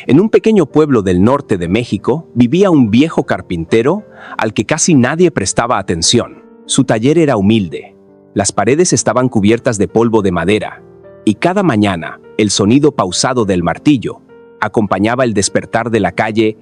En un pequeño pueblo del norte de México vivía un viejo carpintero al que casi nadie prestaba atención. Su taller era humilde. Las paredes estaban cubiertas de polvo de madera y cada mañana el sonido pausado del martillo acompañaba el despertar de la calle.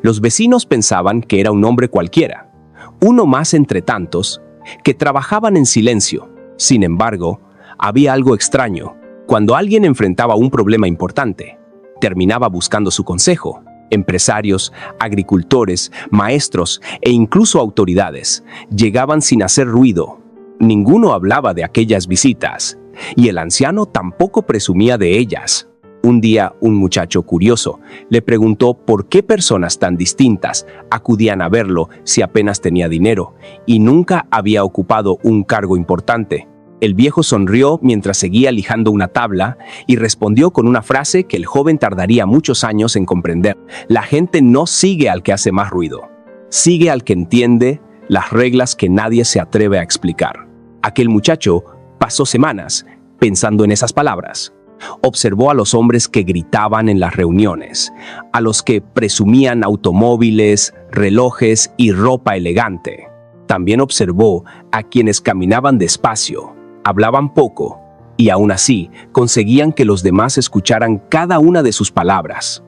Los vecinos pensaban que era un hombre cualquiera, uno más entre tantos, que trabajaban en silencio. Sin embargo, había algo extraño. Cuando alguien enfrentaba un problema importante, terminaba buscando su consejo. Empresarios, agricultores, maestros e incluso autoridades llegaban sin hacer ruido. Ninguno hablaba de aquellas visitas, y el anciano tampoco presumía de ellas. Un día, un muchacho curioso le preguntó por qué personas tan distintas acudían a verlo si apenas tenía dinero y nunca había ocupado un cargo importante. El viejo sonrió mientras seguía lijando una tabla y respondió con una frase que el joven tardaría muchos años en comprender. La gente no sigue al que hace más ruido, sigue al que entiende las reglas que nadie se atreve a explicar. Aquel muchacho pasó semanas pensando en esas palabras. Observó a los hombres que gritaban en las reuniones, a los que presumían automóviles, relojes y ropa elegante. También observó a quienes caminaban despacio, hablaban poco y aún así conseguían que los demás escucharan cada una de sus palabras.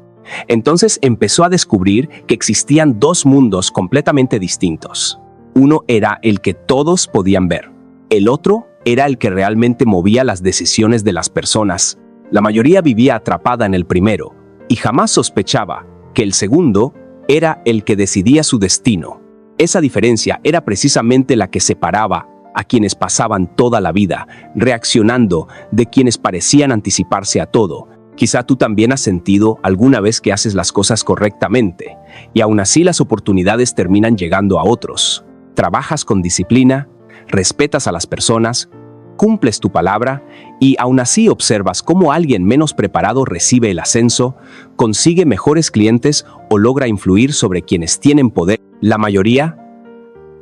Entonces empezó a descubrir que existían dos mundos completamente distintos. Uno era el que todos podían ver. El otro era el que realmente movía las decisiones de las personas. La mayoría vivía atrapada en el primero y jamás sospechaba que el segundo era el que decidía su destino. Esa diferencia era precisamente la que separaba a quienes pasaban toda la vida reaccionando de quienes parecían anticiparse a todo. Quizá tú también has sentido alguna vez que haces las cosas correctamente y aún así las oportunidades terminan llegando a otros. Trabajas con disciplina, respetas a las personas, cumples tu palabra y aún así observas cómo alguien menos preparado recibe el ascenso, consigue mejores clientes o logra influir sobre quienes tienen poder. La mayoría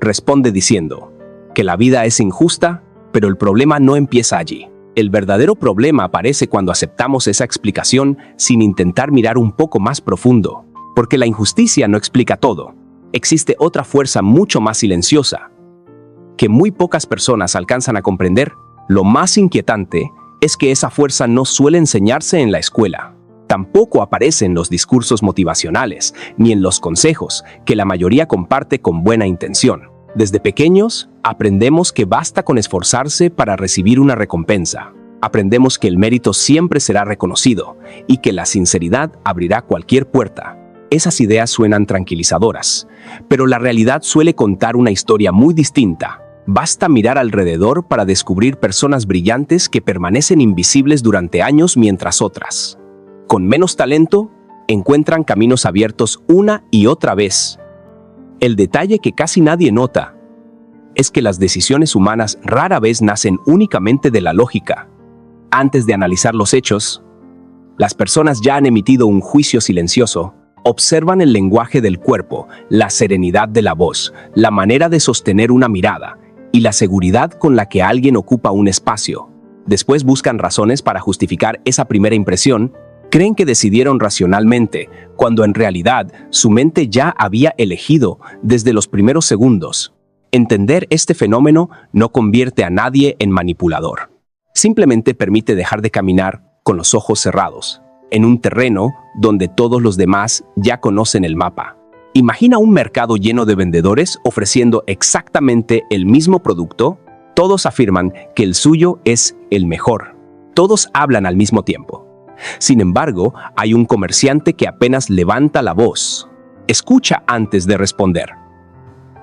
responde diciendo que la vida es injusta, pero el problema no empieza allí. El verdadero problema aparece cuando aceptamos esa explicación sin intentar mirar un poco más profundo, porque la injusticia no explica todo. Existe otra fuerza mucho más silenciosa, que muy pocas personas alcanzan a comprender. Lo más inquietante es que esa fuerza no suele enseñarse en la escuela. Tampoco aparece en los discursos motivacionales, ni en los consejos que la mayoría comparte con buena intención. Desde pequeños, aprendemos que basta con esforzarse para recibir una recompensa. Aprendemos que el mérito siempre será reconocido y que la sinceridad abrirá cualquier puerta. Esas ideas suenan tranquilizadoras, pero la realidad suele contar una historia muy distinta. Basta mirar alrededor para descubrir personas brillantes que permanecen invisibles durante años mientras otras, con menos talento, encuentran caminos abiertos una y otra vez. El detalle que casi nadie nota es que las decisiones humanas rara vez nacen únicamente de la lógica. Antes de analizar los hechos, las personas ya han emitido un juicio silencioso. Observan el lenguaje del cuerpo, la serenidad de la voz, la manera de sostener una mirada y la seguridad con la que alguien ocupa un espacio. Después buscan razones para justificar esa primera impresión. Creen que decidieron racionalmente, cuando en realidad su mente ya había elegido desde los primeros segundos. Entender este fenómeno no convierte a nadie en manipulador. Simplemente permite dejar de caminar con los ojos cerrados, en un terreno donde todos los demás ya conocen el mapa. Imagina un mercado lleno de vendedores ofreciendo exactamente el mismo producto. Todos afirman que el suyo es el mejor. Todos hablan al mismo tiempo. Sin embargo, hay un comerciante que apenas levanta la voz. Escucha antes de responder.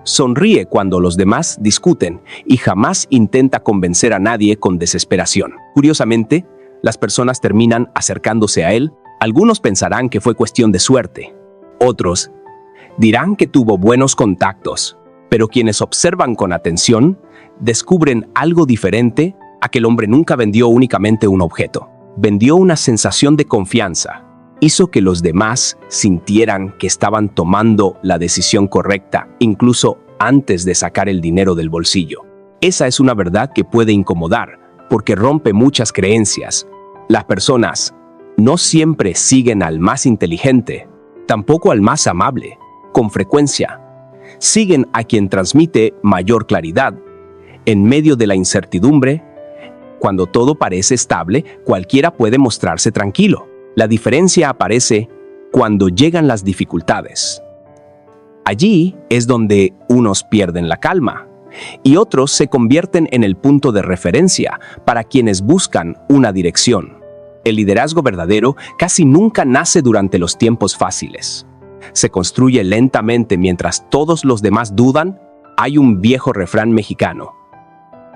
Sonríe cuando los demás discuten y jamás intenta convencer a nadie con desesperación. Curiosamente, las personas terminan acercándose a él. Algunos pensarán que fue cuestión de suerte. Otros dirán que tuvo buenos contactos. Pero quienes observan con atención descubren algo diferente. Aquel hombre nunca vendió únicamente un objeto. Vendió una sensación de confianza. Hizo que los demás sintieran que estaban tomando la decisión correcta, incluso antes de sacar el dinero del bolsillo. Esa es una verdad que puede incomodar, porque rompe muchas creencias. Las personas No siempre siguen al más inteligente, tampoco al más amable. Con frecuencia, siguen a quien transmite mayor claridad. En medio de la incertidumbre, cuando todo parece estable, cualquiera puede mostrarse tranquilo. La diferencia aparece cuando llegan las dificultades. Allí es donde unos pierden la calma y otros se convierten en el punto de referencia para quienes buscan una dirección. El liderazgo verdadero casi nunca nace durante los tiempos fáciles. Se construye lentamente mientras todos los demás dudan. Hay un viejo refrán mexicano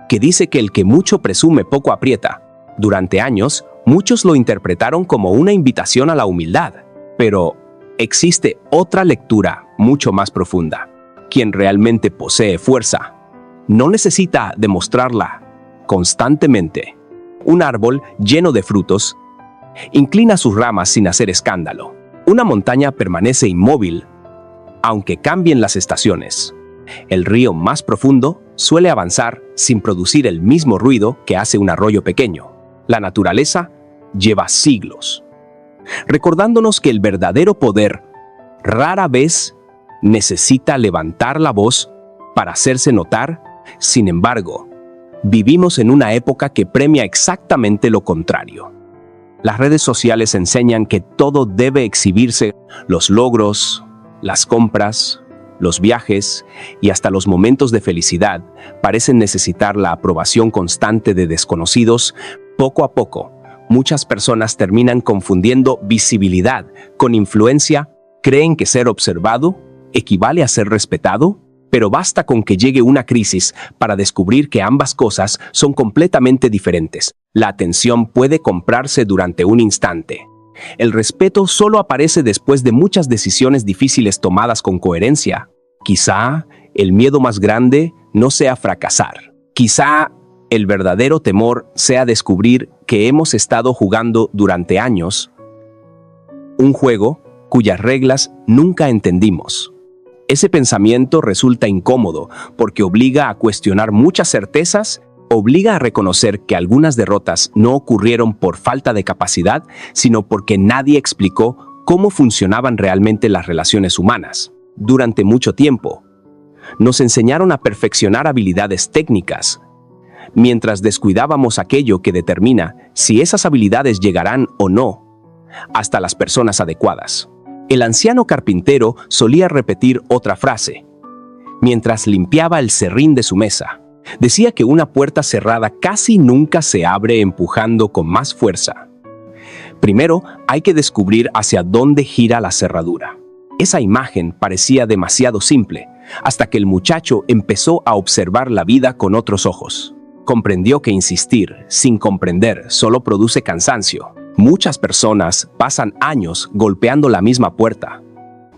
que dice que el que mucho presume poco aprieta. Durante años, muchos lo interpretaron como una invitación a la humildad, pero existe otra lectura mucho más profunda. Quien realmente posee fuerza no necesita demostrarla constantemente. Un árbol lleno de frutos inclina sus ramas sin hacer escándalo. Una montaña permanece inmóvil, aunque cambien las estaciones. El río más profundo suele avanzar sin producir el mismo ruido que hace un arroyo pequeño. La naturaleza lleva siglos, recordándonos que el verdadero poder rara vez necesita levantar la voz para hacerse notar. Sin embargo, vivimos en una época que premia exactamente lo contrario. Las redes sociales enseñan que todo debe exhibirse: los logros, las compras, los viajes y hasta los momentos de felicidad parecen necesitar la aprobación constante de desconocidos. Poco a poco, muchas personas terminan confundiendo visibilidad con influencia. Creen que ser observado equivale a ser respetado, pero basta con que llegue una crisis para descubrir que ambas cosas son completamente diferentes. La atención puede comprarse durante un instante. El respeto solo aparece después de muchas decisiones difíciles tomadas con coherencia. Quizá el miedo más grande no sea fracasar. Quizá el verdadero temor sea descubrir que hemos estado jugando durante años un juego cuyas reglas nunca entendimos. Ese pensamiento resulta incómodo porque obliga a cuestionar muchas certezas, obliga a reconocer que algunas derrotas no ocurrieron por falta de capacidad, sino porque nadie explicó cómo funcionaban realmente las relaciones humanas. Durante mucho tiempo, nos enseñaron a perfeccionar habilidades técnicas, mientras descuidábamos aquello que determina si esas habilidades llegarán o no hasta las personas adecuadas. El anciano carpintero solía repetir otra frase mientras limpiaba el serrín de su mesa. Decía que una puerta cerrada casi nunca se abre empujando con más fuerza. Primero, hay que descubrir hacia dónde gira la cerradura. Esa imagen parecía demasiado simple, hasta que el muchacho empezó a observar la vida con otros ojos. Comprendió que insistir sin comprender solo produce cansancio. Muchas personas pasan años golpeando la misma puerta,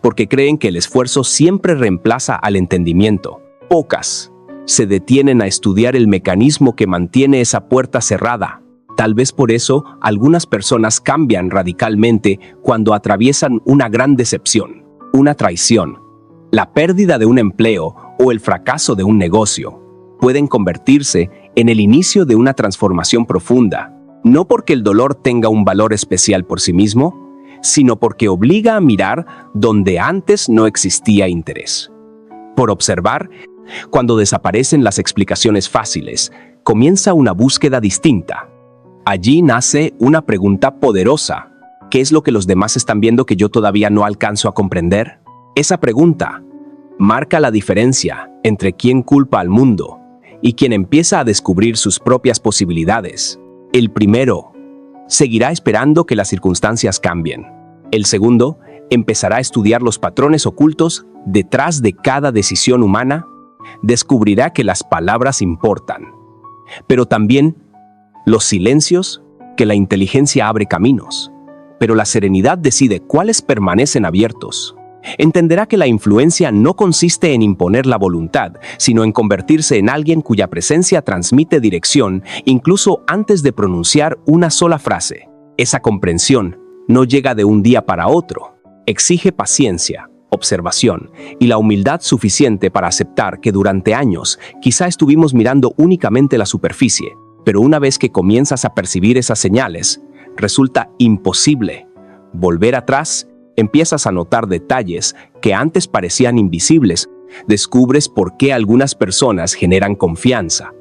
porque creen que el esfuerzo siempre reemplaza al entendimiento. Pocas se detienen a estudiar el mecanismo que mantiene esa puerta cerrada. Tal vez por eso algunas personas cambian radicalmente cuando atraviesan una gran decepción, una traición, la pérdida de un empleo o el fracaso de un negocio. Pueden convertirse en el inicio de una transformación profunda, no porque el dolor tenga un valor especial por sí mismo, sino porque obliga a mirar donde antes no existía interés. Por observar, cuando desaparecen las explicaciones fáciles, comienza una búsqueda distinta. Allí nace una pregunta poderosa. ¿Qué es lo que los demás están viendo que yo todavía no alcanzo a comprender? Esa pregunta marca la diferencia entre quien culpa al mundo y quien empieza a descubrir sus propias posibilidades. El primero seguirá esperando que las circunstancias cambien. El segundo empezará a estudiar los patrones ocultos detrás de cada decisión humana. Descubrirá que las palabras importan, pero también los silencios, que la inteligencia abre caminos, pero la serenidad decide cuáles permanecen abiertos. Entenderá que la influencia no consiste en imponer la voluntad, sino en convertirse en alguien cuya presencia transmite dirección incluso antes de pronunciar una sola frase. Esa comprensión no llega de un día para otro. Exige paciencia, observación y la humildad suficiente para aceptar que durante años quizá estuvimos mirando únicamente la superficie, pero una vez que comienzas a percibir esas señales, resulta imposible. Volver atrás, empiezas a notar detalles que antes parecían invisibles. Descubres por qué algunas personas generan confianza.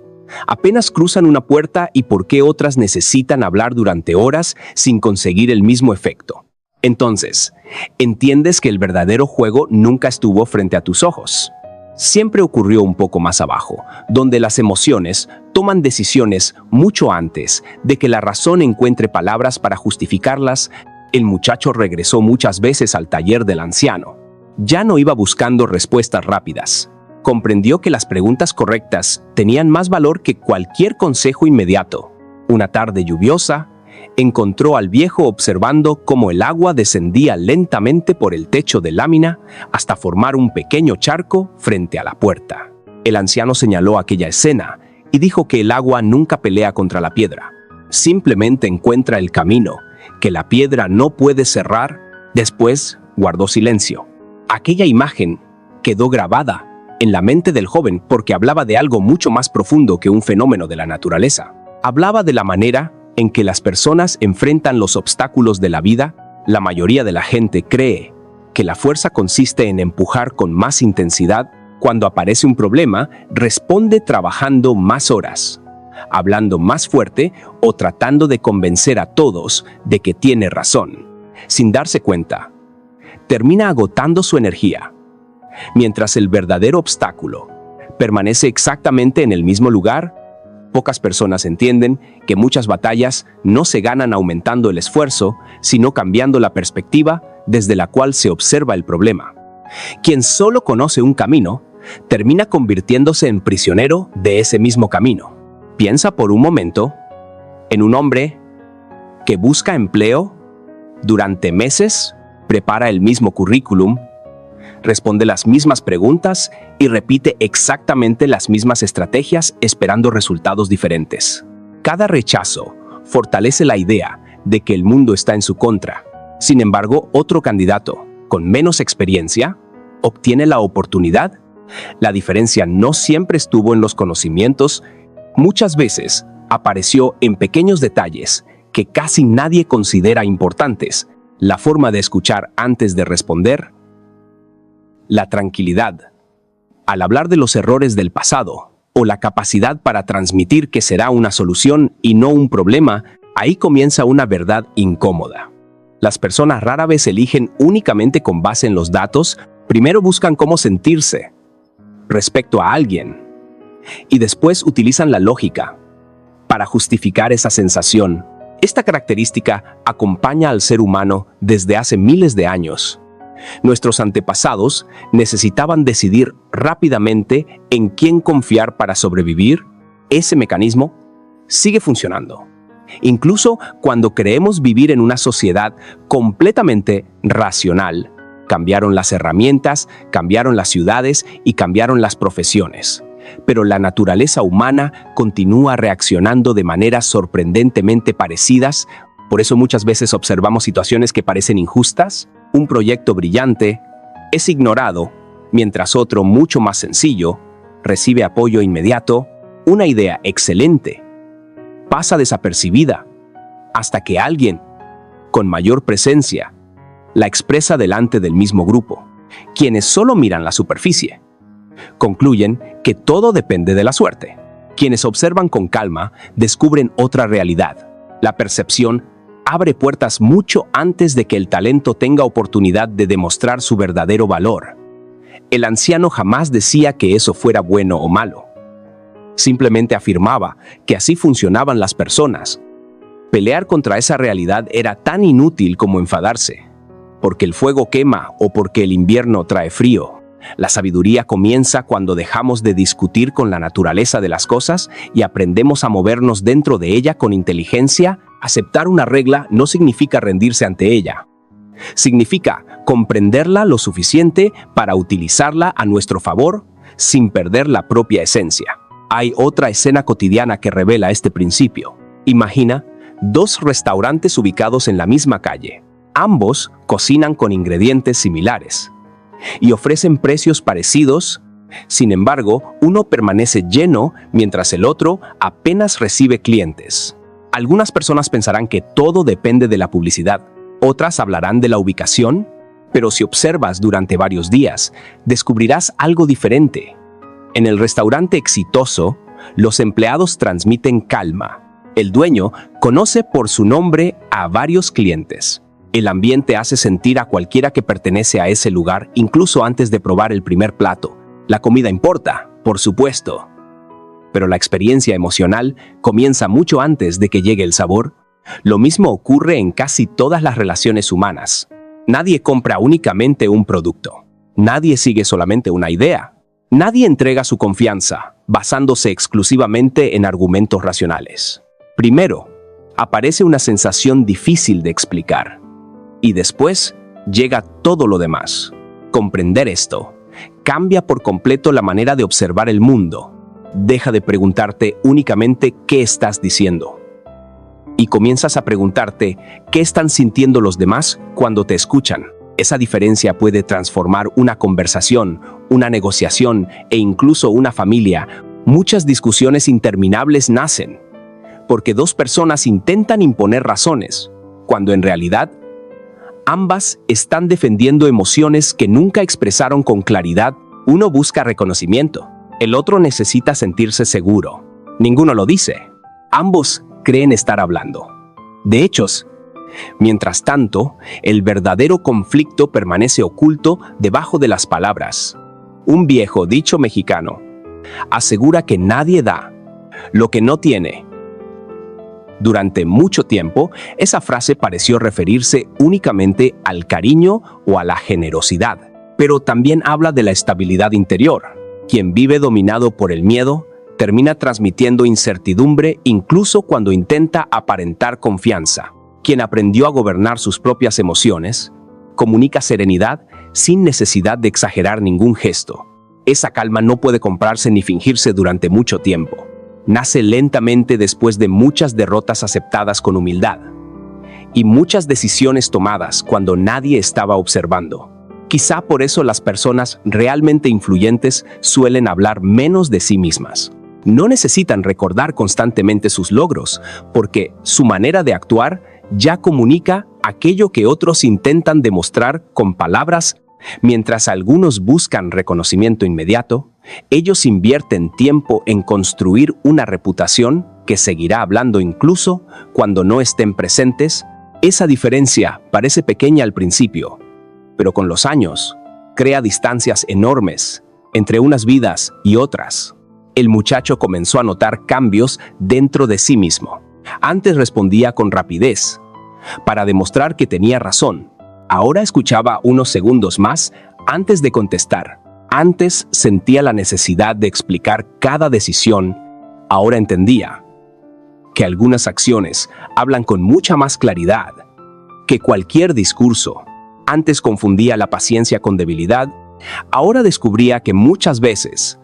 Apenas cruzan una puerta y por qué otras necesitan hablar durante horas sin conseguir el mismo efecto. Entonces, entiendes que el verdadero juego nunca estuvo frente a tus ojos. Siempre ocurrió un poco más abajo, donde las emociones toman decisiones mucho antes de que la razón encuentre palabras para justificarlas. El muchacho regresó muchas veces al taller del anciano. Ya no iba buscando respuestas rápidas. Comprendió que las preguntas correctas tenían más valor que cualquier consejo inmediato. Una tarde lluviosa, encontró al viejo observando cómo el agua descendía lentamente por el techo de lámina hasta formar un pequeño charco frente a la puerta. El anciano señaló aquella escena y dijo que el agua nunca pelea contra la piedra. Simplemente encuentra el camino que la piedra no puede cerrar. Después guardó silencio. Aquella imagen quedó grabada en la mente del joven porque hablaba de algo mucho más profundo que un fenómeno de la naturaleza. Hablaba de la manera en que las personas enfrentan los obstáculos de la vida. La mayoría de la gente cree que la fuerza consiste en empujar con más intensidad. Cuando aparece un problema, responde trabajando más horas, hablando más fuerte o tratando de convencer a todos de que tiene razón. Sin darse cuenta, termina agotando su energía, mientras el verdadero obstáculo permanece exactamente en el mismo lugar. Pocas personas entienden que muchas batallas no se ganan aumentando el esfuerzo, sino cambiando la perspectiva desde la cual se observa el problema. Quien solo conoce un camino, termina convirtiéndose en prisionero de ese mismo camino. Piensa por un momento en un hombre que busca empleo durante meses, prepara el mismo currículum, responde las mismas preguntas y repite exactamente las mismas estrategias esperando resultados diferentes. Cada rechazo fortalece la idea de que el mundo está en su contra. Sin embargo, otro candidato, con menos experiencia, obtiene la oportunidad. La diferencia no siempre estuvo en los conocimientos. Muchas veces apareció en pequeños detalles que casi nadie considera importantes. La forma de escuchar antes de responder. La tranquilidad al hablar de los errores del pasado o la capacidad para transmitir que será una solución y no un problema. Ahí comienza una verdad incómoda. Las personas rara vez eligen únicamente con base en los datos. Primero buscan cómo sentirse respecto a alguien y después utilizan la lógica para justificar esa sensación. Esta característica acompaña al ser humano desde hace miles de años. Nuestros antepasados necesitaban decidir rápidamente en quién confiar para sobrevivir. Ese mecanismo sigue funcionando. Incluso cuando creemos vivir en una sociedad completamente racional, cambiaron las herramientas, cambiaron las ciudades y cambiaron las profesiones. Pero la naturaleza humana continúa reaccionando de maneras sorprendentemente parecidas. Por eso muchas veces observamos situaciones que parecen injustas. Un proyecto brillante es ignorado, mientras otro mucho más sencillo recibe apoyo inmediato. Una idea excelente pasa desapercibida hasta que alguien con mayor presencia la expresa delante del mismo grupo. Quienes solo miran la superficie concluyen que todo depende de la suerte. Quienes observan con calma descubren otra realidad. La percepción abre puertas mucho antes de que el talento tenga oportunidad de demostrar su verdadero valor. El anciano jamás decía que eso fuera bueno o malo. Simplemente afirmaba que así funcionaban las personas. Pelear contra esa realidad era tan inútil como enfadarse, porque el fuego quema o porque el invierno trae frío. La sabiduría comienza cuando dejamos de discutir con la naturaleza de las cosas y aprendemos a movernos dentro de ella con inteligencia. Aceptar una regla no significa rendirse ante ella. Significa comprenderla lo suficiente para utilizarla a nuestro favor sin perder la propia esencia. Hay otra escena cotidiana que revela este principio. Imagina dos restaurantes ubicados en la misma calle. Ambos cocinan con ingredientes similares y ofrecen precios parecidos. Sin embargo, uno permanece lleno mientras el otro apenas recibe clientes. Algunas personas pensarán que todo depende de la publicidad, otras hablarán de la ubicación, pero si observas durante varios días, descubrirás algo diferente. En el restaurante exitoso, los empleados transmiten calma. El dueño conoce por su nombre a varios clientes. El ambiente hace sentir a cualquiera que pertenece a ese lugar, incluso antes de probar el primer plato. La comida importa, por supuesto, pero la experiencia emocional comienza mucho antes de que llegue el sabor. Lo mismo ocurre en casi todas las relaciones humanas. Nadie compra únicamente un producto. Nadie sigue solamente una idea. Nadie entrega su confianza basándose exclusivamente en argumentos racionales. Primero, aparece una sensación difícil de explicar. Y después, llega todo lo demás. Comprender esto cambia por completo la manera de observar el mundo. Deja de preguntarte únicamente qué estás diciendo. Y comienzas a preguntarte qué están sintiendo los demás cuando te escuchan. Esa diferencia puede transformar una conversación, una negociación e incluso una familia. Muchas discusiones interminables nacen porque dos personas intentan imponer razones, cuando en realidad ambas están defendiendo emociones que nunca expresaron con claridad. Uno busca reconocimiento, el otro necesita sentirse seguro. Ninguno lo dice. Ambos creen estar hablando de hechos. Mientras tanto, el verdadero conflicto permanece oculto debajo de las palabras. Un viejo dicho mexicano asegura que nadie da lo que no tiene. Durante mucho tiempo, esa frase pareció referirse únicamente al cariño o a la generosidad, pero también habla de la estabilidad interior. Quien vive dominado por el miedo termina transmitiendo incertidumbre incluso cuando intenta aparentar confianza. Quien aprendió a gobernar sus propias emociones comunica serenidad sin necesidad de exagerar ningún gesto. Esa calma no puede comprarse ni fingirse durante mucho tiempo. Nace lentamente después de muchas derrotas aceptadas con humildad y muchas decisiones tomadas cuando nadie estaba observando. Quizá por eso las personas realmente influyentes suelen hablar menos de sí mismas. No necesitan recordar constantemente sus logros, porque su manera de actuar ya comunica aquello que otros intentan demostrar con palabras. Mientras algunos buscan reconocimiento inmediato, ellos invierten tiempo en construir una reputación que seguirá hablando incluso cuando no estén presentes. Esa diferencia parece pequeña al principio, pero con los años crea distancias enormes entre unas vidas y otras. El muchacho comenzó a notar cambios dentro de sí mismo. Antes respondía con rapidez para demostrar que tenía razón. Ahora escuchaba unos segundos más antes de contestar. Antes sentía la necesidad de explicar cada decisión. Ahora entendía que algunas acciones hablan con mucha más claridad que cualquier discurso. Antes confundía la paciencia con debilidad. Ahora descubría que muchas veces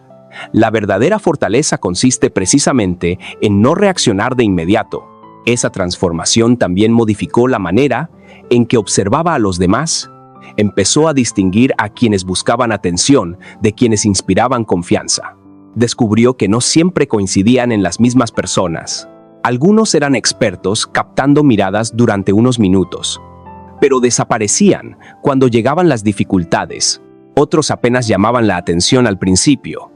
la verdadera fortaleza consiste precisamente en no reaccionar de inmediato. Esa transformación también modificó la manera en que observaba a los demás. Empezó a distinguir a quienes buscaban atención de quienes inspiraban confianza. Descubrió que no siempre coincidían en las mismas personas. Algunos eran expertos captando miradas durante unos minutos, pero desaparecían cuando llegaban las dificultades. Otros apenas llamaban la atención al principio,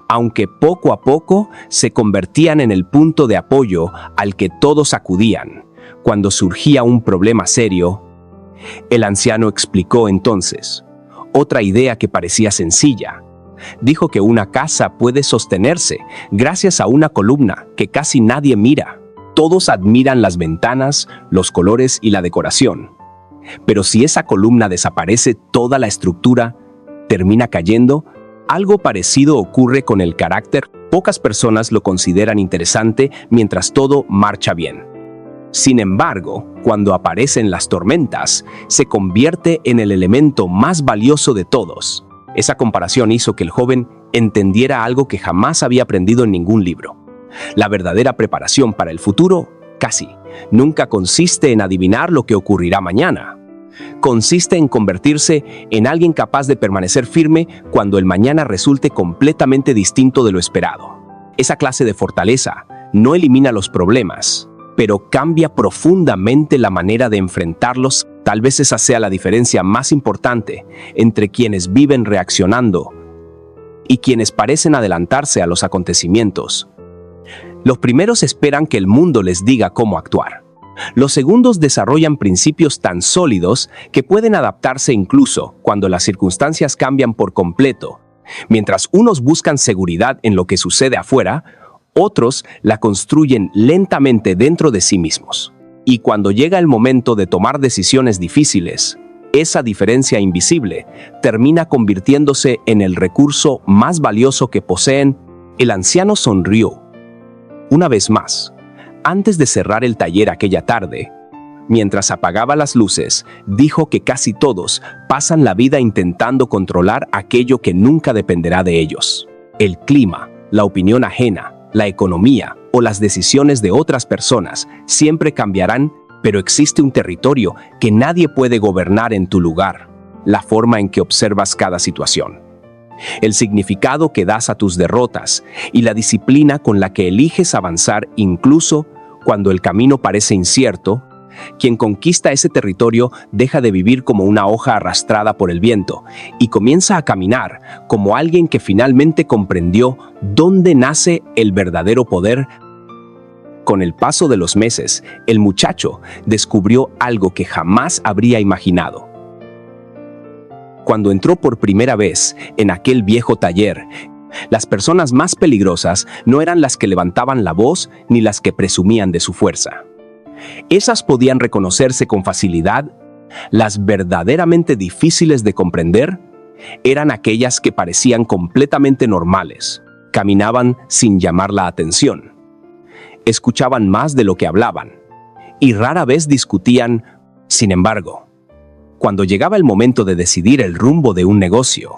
aunque poco a poco se convertían en el punto de apoyo al que todos acudían cuando surgía un problema serio. El anciano explicó entonces otra idea que parecía sencilla. Dijo que una casa puede sostenerse gracias a una columna que casi nadie mira. Todos admiran las ventanas, los colores y la decoración. Pero si esa columna desaparece, toda la estructura termina cayendo. Algo parecido ocurre con el carácter. Pocas personas lo consideran interesante mientras todo marcha bien. Sin embargo, cuando aparecen las tormentas, se convierte en el elemento más valioso de todos. Esa comparación hizo que el joven entendiera algo que jamás había aprendido en ningún libro. La verdadera preparación para el futuro, casi, nunca consiste en adivinar lo que ocurrirá mañana. Consiste en convertirse en alguien capaz de permanecer firme cuando el mañana resulte completamente distinto de lo esperado. Esa clase de fortaleza no elimina los problemas, pero cambia profundamente la manera de enfrentarlos. Tal vez esa sea la diferencia más importante entre quienes viven reaccionando y quienes parecen adelantarse a los acontecimientos. Los primeros esperan que el mundo les diga cómo actuar. Los segundos desarrollan principios tan sólidos que pueden adaptarse incluso cuando las circunstancias cambian por completo. Mientras unos buscan seguridad en lo que sucede afuera, otros la construyen lentamente dentro de sí mismos. Y cuando llega el momento de tomar decisiones difíciles, esa diferencia invisible termina convirtiéndose en el recurso más valioso que poseen. El anciano sonrió. Una vez más, antes de cerrar el taller aquella tarde, mientras apagaba las luces, dijo que casi todos pasan la vida intentando controlar aquello que nunca dependerá de ellos. El clima, la opinión ajena, la economía o las decisiones de otras personas siempre cambiarán, pero existe un territorio que nadie puede gobernar en tu lugar: la forma en que observas cada situación, el significado que das a tus derrotas y la disciplina con la que eliges avanzar incluso cuando el camino parece incierto. Quien conquista ese territorio deja de vivir como una hoja arrastrada por el viento y comienza a caminar como alguien que finalmente comprendió dónde nace el verdadero poder. Con el paso de los meses, el muchacho descubrió algo que jamás habría imaginado. Cuando entró por primera vez en aquel viejo taller, las personas más peligrosas no eran las que levantaban la voz ni las que presumían de su fuerza. Esas podían reconocerse con facilidad. Las verdaderamente difíciles de comprender eran aquellas que parecían completamente normales, caminaban sin llamar la atención, escuchaban más de lo que hablaban y rara vez discutían. Sin embargo, cuando llegaba el momento de decidir el rumbo de un negocio,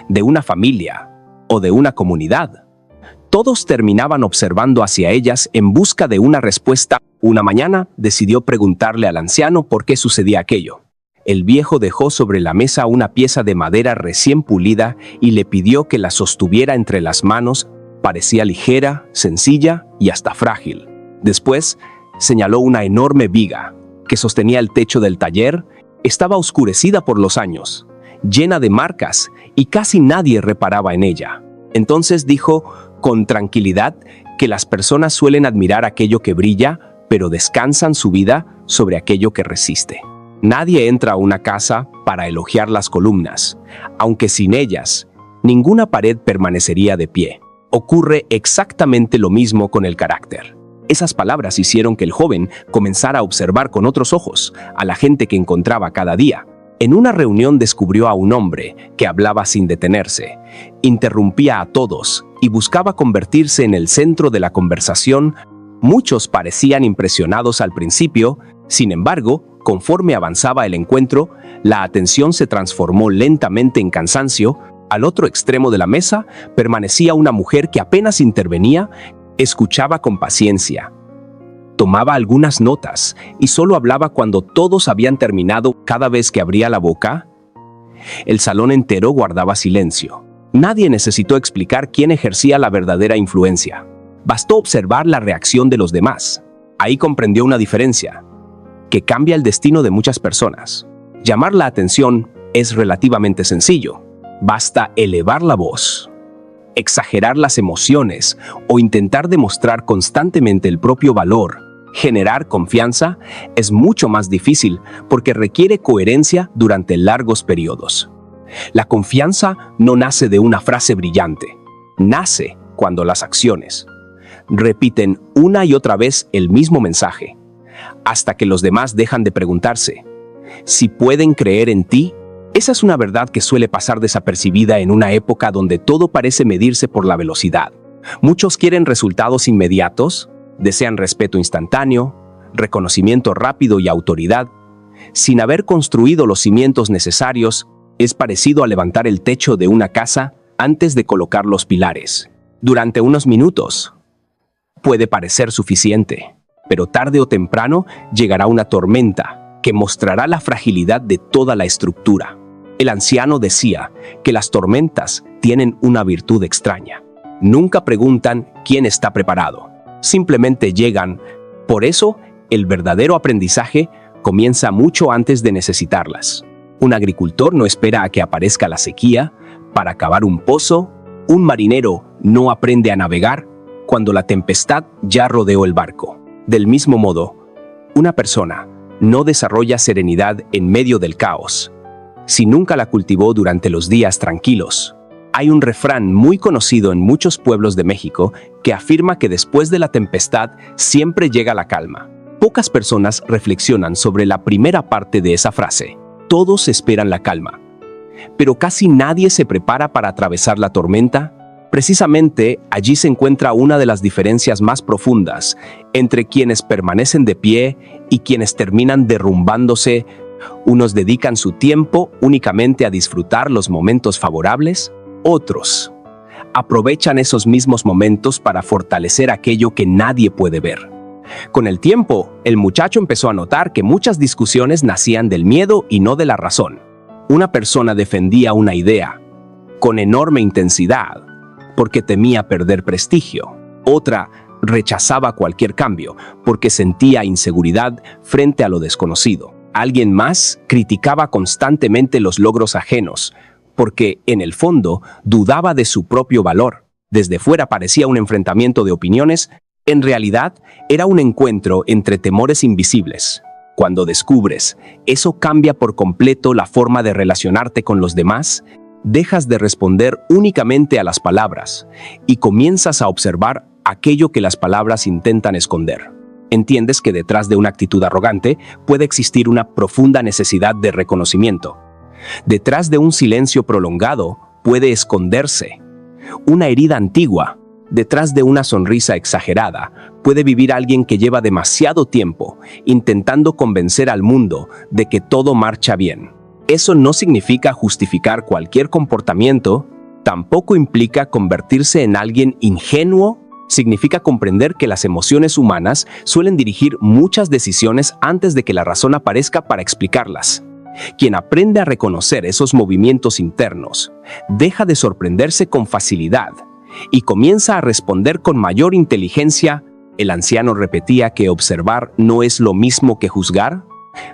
de una familia o de una comunidad, todos terminaban observando hacia ellas en busca de una respuesta. Una mañana decidió preguntarle al anciano por qué sucedía aquello. El viejo dejó sobre la mesa una pieza de madera recién pulida y le pidió que la sostuviera entre las manos. Parecía ligera, sencilla y hasta frágil. Después señaló una enorme viga que sostenía el techo del taller. Estaba oscurecida por los años, llena de marcas, y casi nadie reparaba en ella. Entonces dijo con tranquilidad que las personas suelen admirar aquello que brilla, pero descansan su vida sobre aquello que resiste. Nadie entra a una casa para elogiar las columnas, aunque sin ellas, ninguna pared permanecería de pie. Ocurre exactamente lo mismo con el carácter. Esas palabras hicieron que el joven comenzara a observar con otros ojos a la gente que encontraba cada día. En una reunión descubrió a un hombre que hablaba sin detenerse, interrumpía a todos y buscaba convertirse en el centro de la conversación. Muchos parecían impresionados al principio. Sin embargo, conforme avanzaba el encuentro, la atención se transformó lentamente en cansancio. Al otro extremo de la mesa permanecía una mujer que apenas intervenía, escuchaba con paciencia, tomaba algunas notas y solo hablaba cuando todos habían terminado. Cada vez que abría la boca, el salón entero guardaba silencio. Nadie necesitó explicar quién ejercía la verdadera influencia. Bastó observar la reacción de los demás. Ahí comprendió una diferencia que cambia el destino de muchas personas. Llamar la atención es relativamente sencillo. Basta elevar la voz, exagerar las emociones o intentar demostrar constantemente el propio valor. Generar confianza es mucho más difícil porque requiere coherencia durante largos periodos. La confianza no nace de una frase brillante. Nace cuando las acciones repiten una y otra vez el mismo mensaje, hasta que los demás dejan de preguntarse si pueden creer en ti. Esa es una verdad que suele pasar desapercibida en una época donde todo parece medirse por la velocidad. Muchos quieren resultados inmediatos, desean respeto instantáneo, reconocimiento rápido y autoridad, sin haber construido los cimientos necesarios. Es parecido a levantar el techo de una casa antes de colocar los pilares. Durante unos minutos puede parecer suficiente, pero tarde o temprano llegará una tormenta que mostrará la fragilidad de toda la estructura. El anciano decía que las tormentas tienen una virtud extraña. Nunca preguntan quién está preparado. Simplemente llegan Por eso, el verdadero aprendizaje comienza mucho antes de necesitarlas. Un agricultor no espera a que aparezca la sequía para cavar un pozo. Un marinero no aprende a navegar cuando la tempestad ya rodeó el barco. Del mismo modo, una persona no desarrolla serenidad en medio del caos si nunca la cultivó durante los días tranquilos. Hay un refrán muy conocido en muchos pueblos de México que afirma que después de la tempestad siempre llega la calma. Pocas personas reflexionan sobre la primera parte de esa frase. Todos esperan la calma, pero casi nadie se prepara para atravesar la tormenta. Precisamente allí se encuentra una de las diferencias más profundas entre quienes permanecen de pie y quienes terminan derrumbándose. Unos dedican su tiempo únicamente a disfrutar los momentos favorables, otros aprovechan esos mismos momentos para fortalecer aquello que nadie puede ver. Con el tiempo, el muchacho empezó a notar que muchas discusiones nacían del miedo y no de la razón. Una persona defendía una idea con enorme intensidad porque temía perder prestigio. Otra rechazaba cualquier cambio porque sentía inseguridad frente a lo desconocido. Alguien más criticaba constantemente los logros ajenos porque, en el fondo, dudaba de su propio valor. Desde fuera parecía un enfrentamiento de opiniones. En realidad, era un encuentro entre temores invisibles. Cuando descubres, eso cambia por completo la forma de relacionarte con los demás. Dejas de responder únicamente a las palabras y comienzas a observar aquello que las palabras intentan esconder. Entiendes que detrás de una actitud arrogante puede existir una profunda necesidad de reconocimiento. Detrás de un silencio prolongado puede esconderse una herida antigua. Detrás de una sonrisa exagerada puede vivir alguien que lleva demasiado tiempo intentando convencer al mundo de que todo marcha bien. Eso no significa justificar cualquier comportamiento, tampoco implica convertirse en alguien ingenuo. Significa comprender que las emociones humanas suelen dirigir muchas decisiones antes de que la razón aparezca para explicarlas. Quien aprende a reconocer esos movimientos internos deja de sorprenderse con facilidad y comienza a responder con mayor inteligencia. El anciano repetía que observar no es lo mismo que juzgar.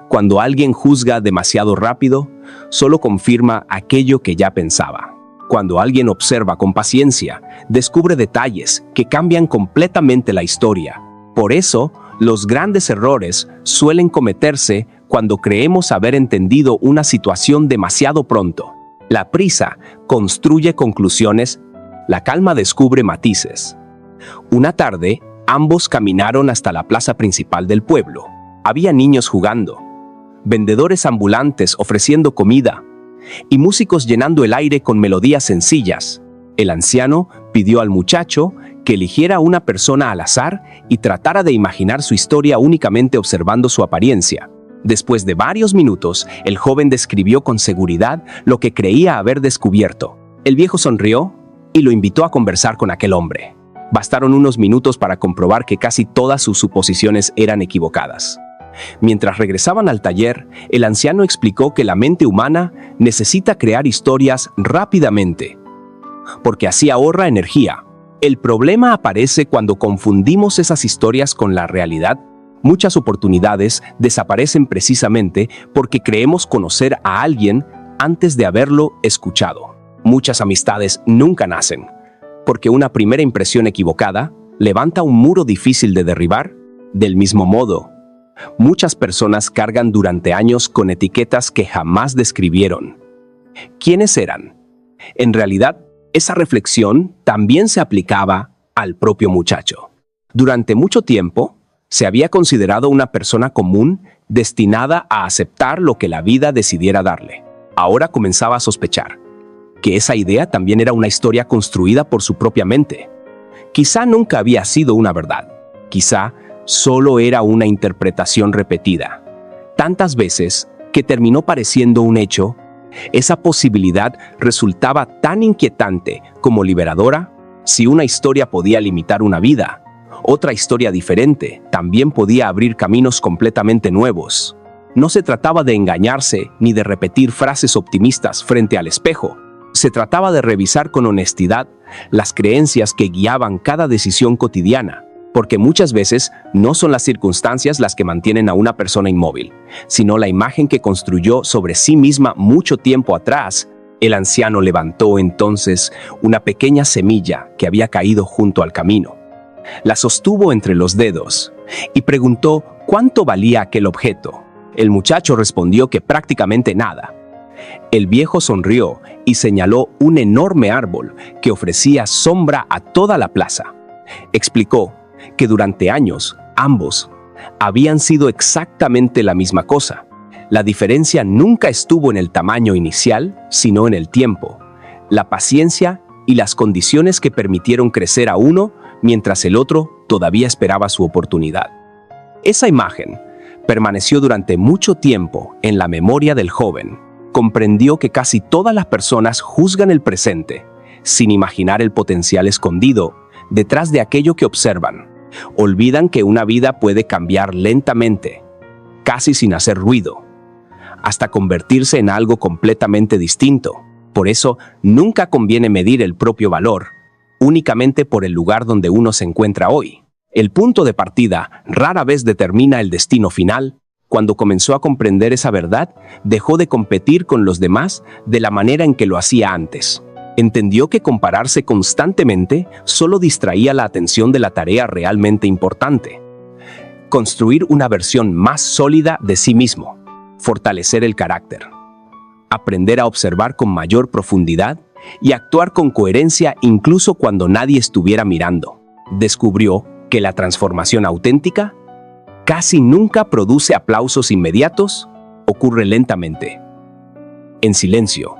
Cuando alguien juzga demasiado rápido, solo confirma aquello que ya pensaba. Cuando alguien observa con paciencia, descubre detalles que cambian completamente la historia. Por eso, los grandes errores suelen cometerse cuando creemos haber entendido una situación demasiado pronto. La prisa construye conclusiones, la calma descubre matices. Una tarde, ambos caminaron hasta la plaza principal del pueblo. Había niños jugando, vendedores ambulantes ofreciendo comida y músicos llenando el aire con melodías sencillas. El anciano pidió al muchacho que eligiera una persona al azar y tratara de imaginar su historia únicamente observando su apariencia. Después de varios minutos, el joven describió con seguridad lo que creía haber descubierto. El viejo sonrió y lo invitó a conversar con aquel hombre. Bastaron unos minutos para comprobar que casi todas sus suposiciones eran equivocadas. Mientras regresaban al taller, el anciano explicó que la mente humana necesita crear historias rápidamente, porque así ahorra energía. El problema aparece cuando confundimos esas historias con la realidad. Muchas oportunidades desaparecen precisamente porque creemos conocer a alguien antes de haberlo escuchado. Muchas amistades nunca nacen, porque una primera impresión equivocada levanta un muro difícil de derribar. Del mismo modo, muchas personas cargan durante años con etiquetas que jamás describieron. ¿Quiénes eran? En realidad, esa reflexión también se aplicaba al propio muchacho. Durante mucho tiempo, se había considerado una persona común destinada a aceptar lo que la vida decidiera darle. Ahora comenzaba a sospechar que esa idea también era una historia construida por su propia mente. Quizá nunca había sido una verdad. Quizá solo era una interpretación repetida tantas veces que terminó pareciendo un hecho. Esa posibilidad resultaba tan inquietante como liberadora. Si una historia podía limitar una vida, otra historia diferente también podía abrir caminos completamente nuevos. No se trataba de engañarse ni de repetir frases optimistas frente al espejo. Se trataba de revisar con honestidad las creencias que guiaban cada decisión cotidiana. Porque muchas veces no son las circunstancias las que mantienen a una persona inmóvil, sino la imagen que construyó sobre sí misma mucho tiempo atrás. El anciano levantó entonces una pequeña semilla que había caído junto al camino. La sostuvo entre los dedos y preguntó cuánto valía aquel objeto. El muchacho respondió que prácticamente nada. El viejo sonrió y señaló un enorme árbol que ofrecía sombra a toda la plaza. Explicó que durante años ambos habían sido exactamente la misma cosa. La diferencia nunca estuvo en el tamaño inicial, sino en el tiempo, la paciencia y las condiciones que permitieron crecer a uno mientras el otro todavía esperaba su oportunidad. Esa imagen permaneció durante mucho tiempo en la memoria del joven. Comprendió que casi todas las personas juzgan el presente, sin imaginar el potencial escondido detrás de aquello que observan. Olvidan que una vida puede cambiar lentamente, casi sin hacer ruido, hasta convertirse en algo completamente distinto. Por eso, nunca conviene medir el propio valor únicamente por el lugar donde uno se encuentra hoy. El punto de partida rara vez determina el destino final. Cuando comenzó a comprender esa verdad, dejó de competir con los demás de la manera en que lo hacía antes. Entendió que compararse constantemente solo distraía la atención de la tarea realmente importante: construir una versión más sólida de sí mismo, fortalecer el carácter, aprender a observar con mayor profundidad y actuar con coherencia incluso cuando nadie estuviera mirando. Descubrió que la transformación auténtica casi nunca produce aplausos inmediatos, ocurre lentamente, en silencio,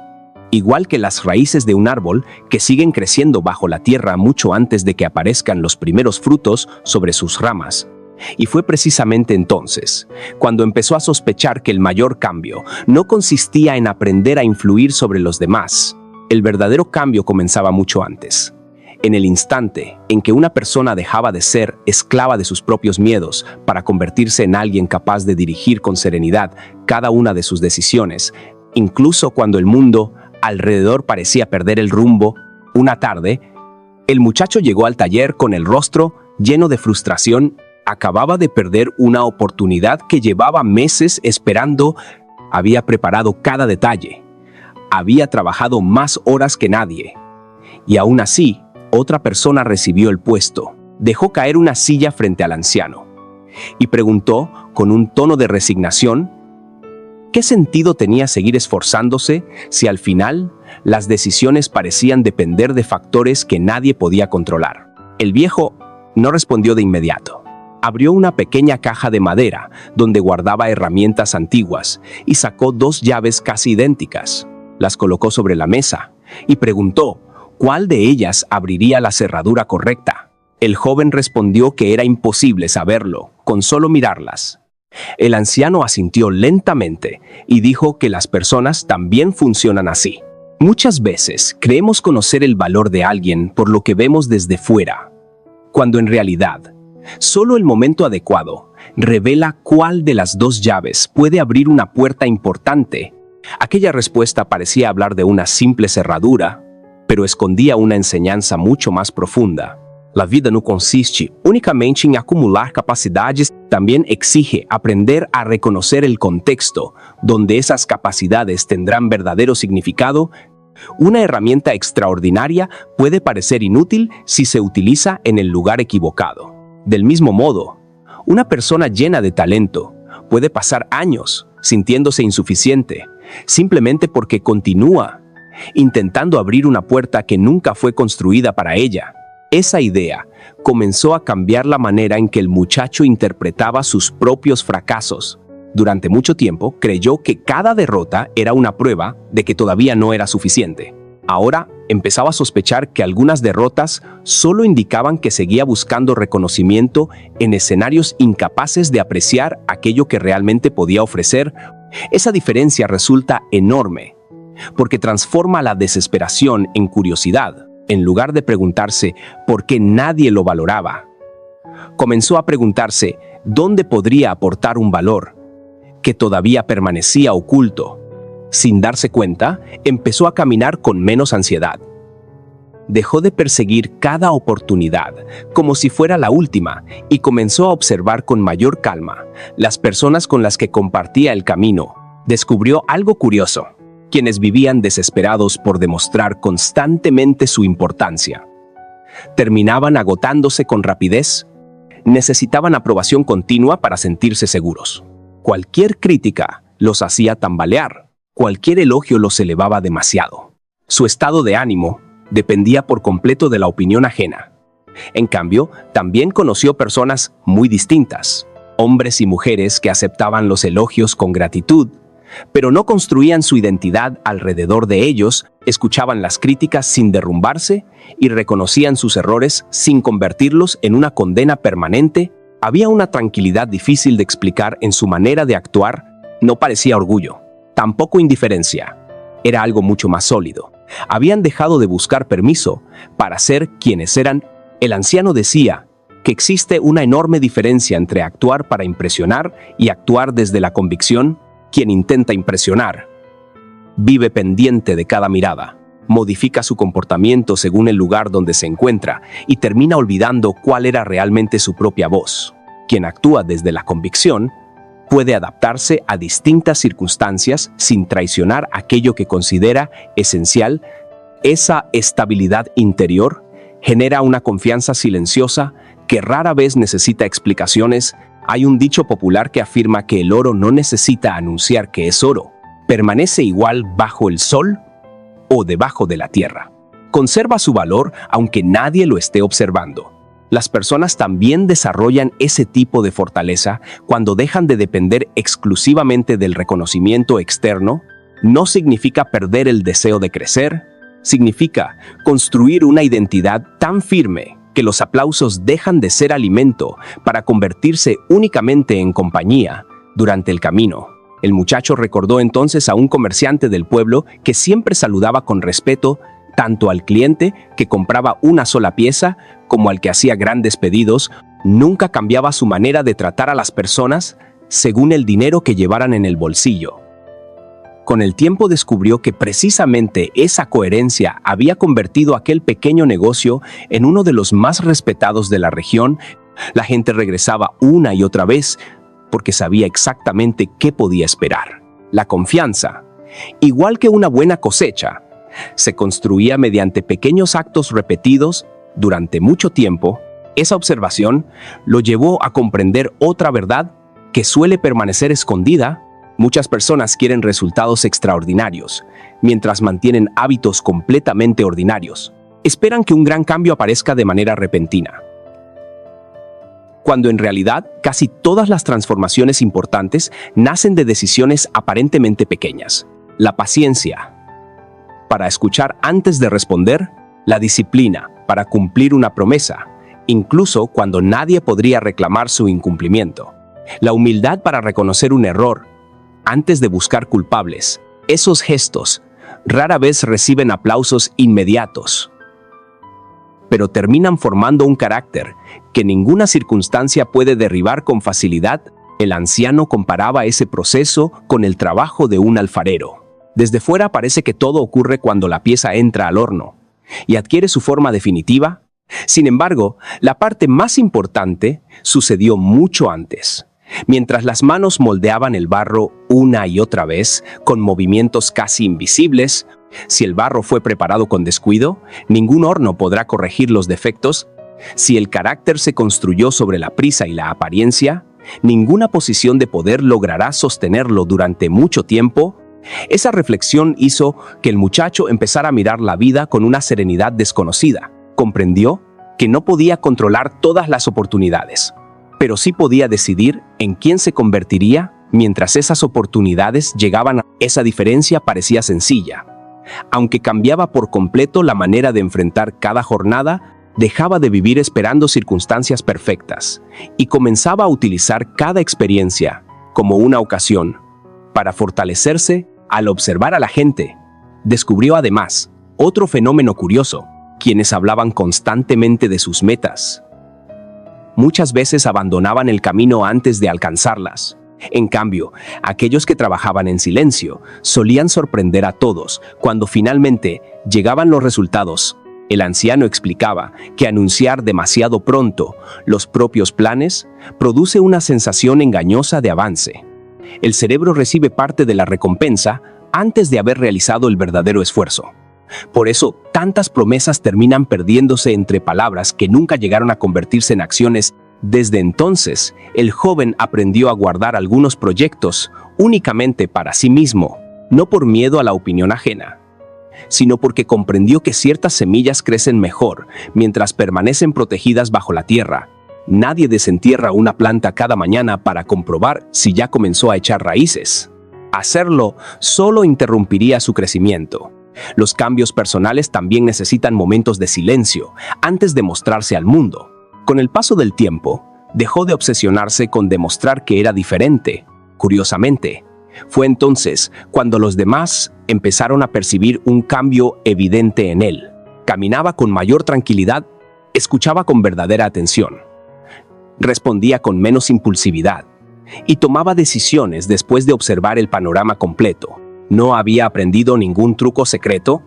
igual que las raíces de un árbol que siguen creciendo bajo la tierra mucho antes de que aparezcan los primeros frutos sobre sus ramas. Y fue precisamente entonces cuando empezó a sospechar que el mayor cambio no consistía en aprender a influir sobre los demás. El verdadero cambio comenzaba mucho antes. En el instante en que una persona dejaba de ser esclava de sus propios miedos para convertirse en alguien capaz de dirigir con serenidad cada una de sus decisiones, incluso cuando el mundo alrededor parecía perder el rumbo. Una tarde, el muchacho llegó al taller con el rostro lleno de frustración. Acababa de perder una oportunidad que llevaba meses esperando. Había preparado cada detalle. Había trabajado más horas que nadie. Y aún así, otra persona recibió el puesto. Dejó caer una silla frente al anciano y preguntó con un tono de resignación: ¿qué sentido tenía seguir esforzándose si al final las decisiones parecían depender de factores que nadie podía controlar? El viejo no respondió de inmediato. Abrió una pequeña caja de madera donde guardaba herramientas antiguas y sacó 2 llaves casi idénticas. Las colocó sobre la mesa y preguntó cuál de ellas abriría la cerradura correcta. El joven respondió que era imposible saberlo con solo mirarlas. El anciano asintió lentamente y dijo que las personas también funcionan así. Muchas veces creemos conocer el valor de alguien por lo que vemos desde fuera, cuando en realidad solo el momento adecuado revela cuál de las 2 llaves puede abrir una puerta importante. Aquella respuesta parecía hablar de una simple cerradura, pero escondía una enseñanza mucho más profunda. La vida no consiste únicamente en acumular capacidades, también exige aprender a reconocer el contexto donde esas capacidades tendrán verdadero significado. Una herramienta extraordinaria puede parecer inútil si se utiliza en el lugar equivocado. Del mismo modo, una persona llena de talento puede pasar años sintiéndose insuficiente, simplemente porque continúa intentando abrir una puerta que nunca fue construida para ella. Esa idea comenzó a cambiar la manera en que el muchacho interpretaba sus propios fracasos. Durante mucho tiempo creyó que cada derrota era una prueba de que todavía no era suficiente. Ahora empezaba a sospechar que algunas derrotas solo indicaban que seguía buscando reconocimiento en escenarios incapaces de apreciar aquello que realmente podía ofrecer. Esa diferencia resulta enorme, porque transforma la desesperación en curiosidad. En lugar de preguntarse por qué nadie lo valoraba, comenzó a preguntarse dónde podría aportar un valor que todavía permanecía oculto. Sin darse cuenta, empezó a caminar con menos ansiedad. Dejó de perseguir cada oportunidad como si fuera la última y comenzó a observar con mayor calma las personas con las que compartía el camino. Descubrió algo curioso: quienes vivían desesperados por demostrar constantemente su importancia terminaban agotándose con rapidez. Necesitaban aprobación continua para sentirse seguros. Cualquier crítica los hacía tambalear, cualquier elogio los elevaba demasiado. Su estado de ánimo dependía por completo de la opinión ajena. En cambio, también conoció personas muy distintas, hombres y mujeres que aceptaban los elogios con gratitud, pero no construían su identidad alrededor de ellos, escuchaban las críticas sin derrumbarse y reconocían sus errores sin convertirlos en una condena permanente. Había una tranquilidad difícil de explicar en su manera de actuar. No parecía orgullo, tampoco indiferencia. Era algo mucho más sólido. Habían dejado de buscar permiso para ser quienes eran. El anciano decía que existe una enorme diferencia entre actuar para impresionar y actuar desde la convicción. Quien intenta impresionar vive pendiente de cada mirada, modifica su comportamiento según el lugar donde se encuentra y termina olvidando cuál era realmente su propia voz. Quien actúa desde la convicción puede adaptarse a distintas circunstancias sin traicionar aquello que considera esencial. Esa estabilidad interior genera una confianza silenciosa que rara vez necesita explicaciones. Hay un dicho popular que afirma que el oro no necesita anunciar que es oro. Permanece igual bajo el sol o debajo de la tierra. Conserva su valor aunque nadie lo esté observando. Las personas también desarrollan ese tipo de fortaleza cuando dejan de depender exclusivamente del reconocimiento externo. No significa perder el deseo de crecer, significa construir una identidad tan firme que los aplausos dejan de ser alimento para convertirse únicamente en compañía durante el camino. El muchacho recordó entonces a un comerciante del pueblo que siempre saludaba con respeto tanto al cliente que compraba una sola pieza como al que hacía grandes pedidos. Nunca cambiaba su manera de tratar a las personas según el dinero que llevaran en el bolsillo. Con el tiempo descubrió que precisamente esa coherencia había convertido aquel pequeño negocio en uno de los más respetados de la región. La gente regresaba una y otra vez porque sabía exactamente qué podía esperar. La confianza, igual que una buena cosecha, se construía mediante pequeños actos repetidos durante mucho tiempo. Esa observación lo llevó a comprender otra verdad que suele permanecer escondida. Muchas personas quieren resultados extraordinarios, mientras mantienen hábitos completamente ordinarios. Esperan que un gran cambio aparezca de manera repentina, cuando en realidad casi todas las transformaciones importantes nacen de decisiones aparentemente pequeñas. La paciencia para escuchar antes de responder, la disciplina para cumplir una promesa, incluso cuando nadie podría reclamar su incumplimiento, la humildad para reconocer un error antes de buscar culpables. Esos gestos rara vez reciben aplausos inmediatos, pero terminan formando un carácter que ninguna circunstancia puede derribar con facilidad. El anciano comparaba ese proceso con el trabajo de un alfarero. Desde fuera parece que todo ocurre cuando la pieza entra al horno y adquiere su forma definitiva. Sin embargo, la parte más importante sucedió mucho antes. Mientras las manos moldeaban el barro una y otra vez, con movimientos casi invisibles. Si el barro fue preparado con descuido, ningún horno podrá corregir los defectos. Si el carácter se construyó sobre la prisa y la apariencia, ninguna posición de poder logrará sostenerlo durante mucho tiempo. Esa reflexión hizo que el muchacho empezara a mirar la vida con una serenidad desconocida. Comprendió que no podía controlar todas las oportunidades, pero sí podía decidir en quién se convertiría mientras esas oportunidades llegaban. Esa diferencia parecía sencilla. Aunque cambiaba por completo la manera de enfrentar cada jornada, dejaba de vivir esperando circunstancias perfectas y comenzaba a utilizar cada experiencia como una ocasión para fortalecerse. Al observar a la gente, descubrió además otro fenómeno curioso: quienes hablaban constantemente de sus metas muchas veces abandonaban el camino antes de alcanzarlas. En cambio, aquellos que trabajaban en silencio solían sorprender a todos cuando finalmente llegaban los resultados. El anciano explicaba que anunciar demasiado pronto los propios planes produce una sensación engañosa de avance. El cerebro recibe parte de la recompensa antes de haber realizado el verdadero esfuerzo. Por eso, tantas promesas terminan perdiéndose entre palabras que nunca llegaron a convertirse en acciones. Desde entonces, el joven aprendió a guardar algunos proyectos únicamente para sí mismo, no por miedo a la opinión ajena, sino porque comprendió que ciertas semillas crecen mejor mientras permanecen protegidas bajo la tierra. Nadie desentierra una planta cada mañana para comprobar si ya comenzó a echar raíces. Hacerlo solo interrumpiría su crecimiento. Los cambios personales también necesitan momentos de silencio antes de mostrarse al mundo. Con el paso del tiempo, dejó de obsesionarse con demostrar que era diferente. Curiosamente, fue entonces cuando los demás empezaron a percibir un cambio evidente en él. Caminaba con mayor tranquilidad, escuchaba con verdadera atención, respondía con menos impulsividad y tomaba decisiones después de observar el panorama completo. No había aprendido ningún truco secreto,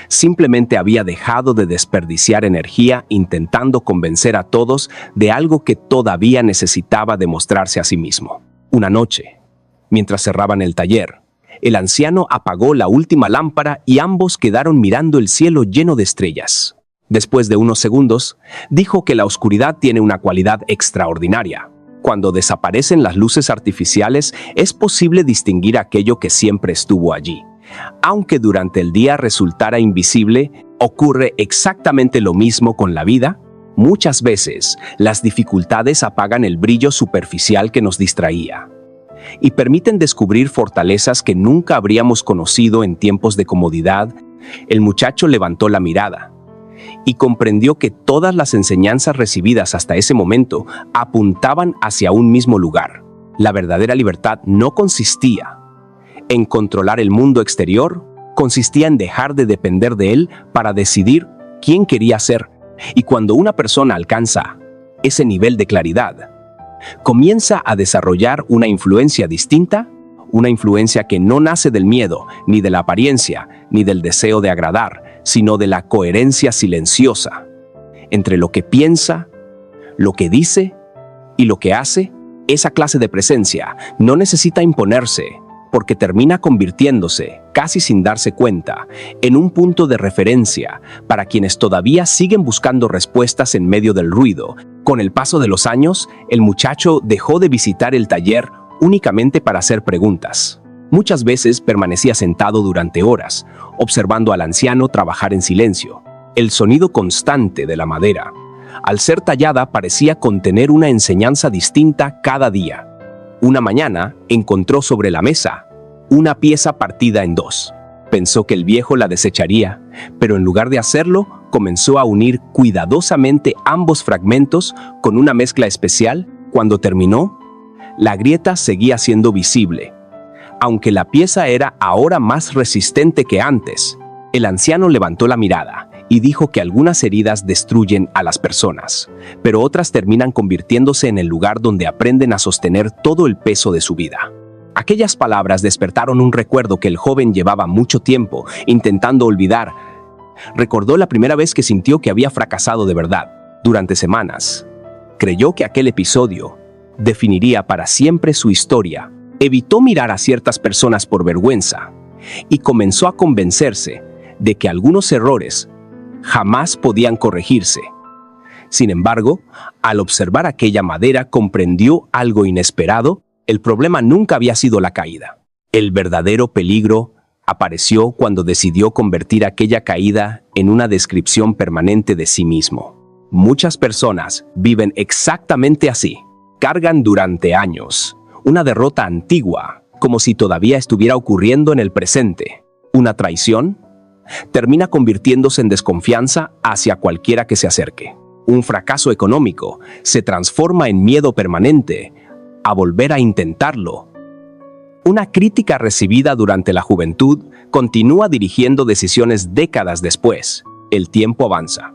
simplemente había dejado de desperdiciar energía intentando convencer a todos de algo que todavía necesitaba demostrarse a sí mismo. Una noche, mientras cerraban el taller, el anciano apagó la última lámpara y ambos quedaron mirando el cielo lleno de estrellas. Después de unos segundos, dijo que la oscuridad tiene una cualidad extraordinaria. Cuando desaparecen las luces artificiales, es posible distinguir aquello que siempre estuvo allí. Aunque durante el día resultara invisible, ocurre exactamente lo mismo con la vida. Muchas veces, las dificultades apagan el brillo superficial que nos distraía y permiten descubrir fortalezas que nunca habríamos conocido en tiempos de comodidad. El muchacho levantó la mirada y comprendió que todas las enseñanzas recibidas hasta ese momento apuntaban hacia un mismo lugar. La verdadera libertad no consistía en controlar el mundo exterior, consistía en dejar de depender de él para decidir quién quería ser. Y cuando una persona alcanza ese nivel de claridad, comienza a desarrollar una influencia distinta, una influencia que no nace del miedo, ni de la apariencia, ni del deseo de agradar, sino de la coherencia silenciosa entre lo que piensa, lo que dice y lo que hace. Esa clase de presencia no necesita imponerse, porque termina convirtiéndose, casi sin darse cuenta, en un punto de referencia para quienes todavía siguen buscando respuestas en medio del ruido. Con el paso de los años, el muchacho dejó de visitar el taller únicamente para hacer preguntas. Muchas veces permanecía sentado durante horas, observando al anciano trabajar en silencio. El sonido constante de la madera, al ser tallada, parecía contener una enseñanza distinta cada día. Una mañana encontró sobre la mesa una pieza partida en dos. Pensó que el viejo la desecharía, pero en lugar de hacerlo, comenzó a unir cuidadosamente ambos fragmentos con una mezcla especial. Cuando terminó, la grieta seguía siendo visible, aunque la pieza era ahora más resistente que antes. El anciano levantó la mirada y dijo que algunas heridas destruyen a las personas, pero otras terminan convirtiéndose en el lugar donde aprenden a sostener todo el peso de su vida. Aquellas palabras despertaron un recuerdo que el joven llevaba mucho tiempo intentando olvidar. Recordó la primera vez que sintió que había fracasado de verdad. Durante semanas, creyó que aquel episodio definiría para siempre su historia. Evitó mirar a ciertas personas por vergüenza y comenzó a convencerse de que algunos errores jamás podían corregirse. Sin embargo, al observar aquella madera, comprendió algo inesperado. El problema nunca había sido la caída. El verdadero peligro apareció cuando decidió convertir aquella caída en una descripción permanente de sí mismo. Muchas personas viven exactamente así. Cargan durante años una derrota antigua, como si todavía estuviera ocurriendo en el presente. Una traición termina convirtiéndose en desconfianza hacia cualquiera que se acerque. Un fracaso económico se transforma en miedo permanente a volver a intentarlo. Una crítica recibida durante la juventud continúa dirigiendo decisiones décadas después. El tiempo avanza,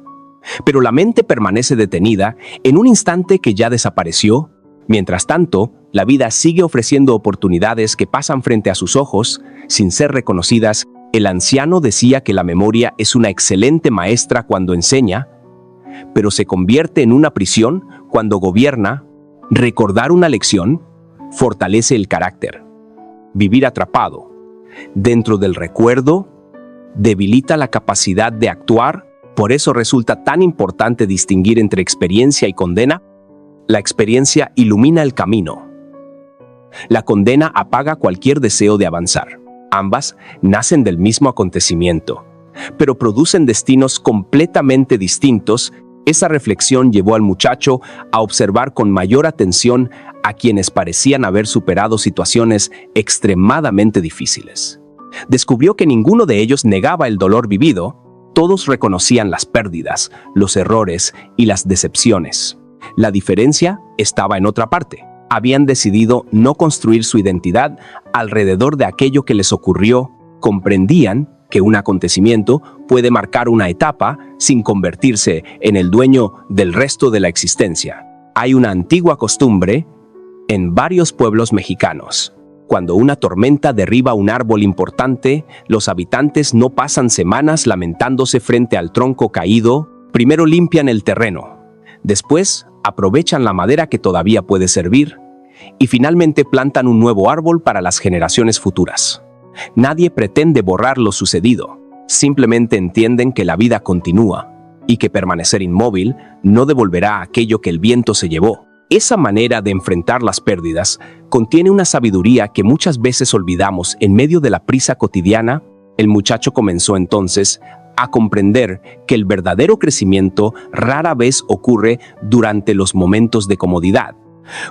pero la mente permanece detenida en un instante que ya desapareció. Mientras tanto, la vida sigue ofreciendo oportunidades que pasan frente a sus ojos sin ser reconocidas. El anciano decía que la memoria es una excelente maestra cuando enseña, pero se convierte en una prisión cuando gobierna. Recordar una lección fortalece el carácter. Vivir atrapado dentro del recuerdo debilita la capacidad de actuar. Por eso resulta tan importante distinguir entre experiencia y condena. La experiencia ilumina el camino. La condena apaga cualquier deseo de avanzar. Ambas nacen del mismo acontecimiento, pero producen destinos completamente distintos. Esa reflexión llevó al muchacho a observar con mayor atención a quienes parecían haber superado situaciones extremadamente difíciles. Descubrió que ninguno de ellos negaba el dolor vivido. Todos reconocían las pérdidas, los errores y las decepciones. La diferencia estaba en otra parte. Habían decidido no construir su identidad alrededor de aquello que les ocurrió. Comprendían que un acontecimiento puede marcar una etapa sin convertirse en el dueño del resto de la existencia. Hay una antigua costumbre en varios pueblos mexicanos. Cuando una tormenta derriba un árbol importante, los habitantes no pasan semanas lamentándose frente al tronco caído. Primero limpian el terreno. Después, aprovechan la madera que todavía puede servir y finalmente plantan un nuevo árbol para las generaciones futuras. Nadie pretende borrar lo sucedido, simplemente entienden que la vida continúa y que permanecer inmóvil no devolverá aquello que el viento se llevó. Esa manera de enfrentar las pérdidas contiene una sabiduría que muchas veces olvidamos en medio de la prisa cotidiana. El muchacho comenzó entonces a comprender que el verdadero crecimiento rara vez ocurre durante los momentos de comodidad.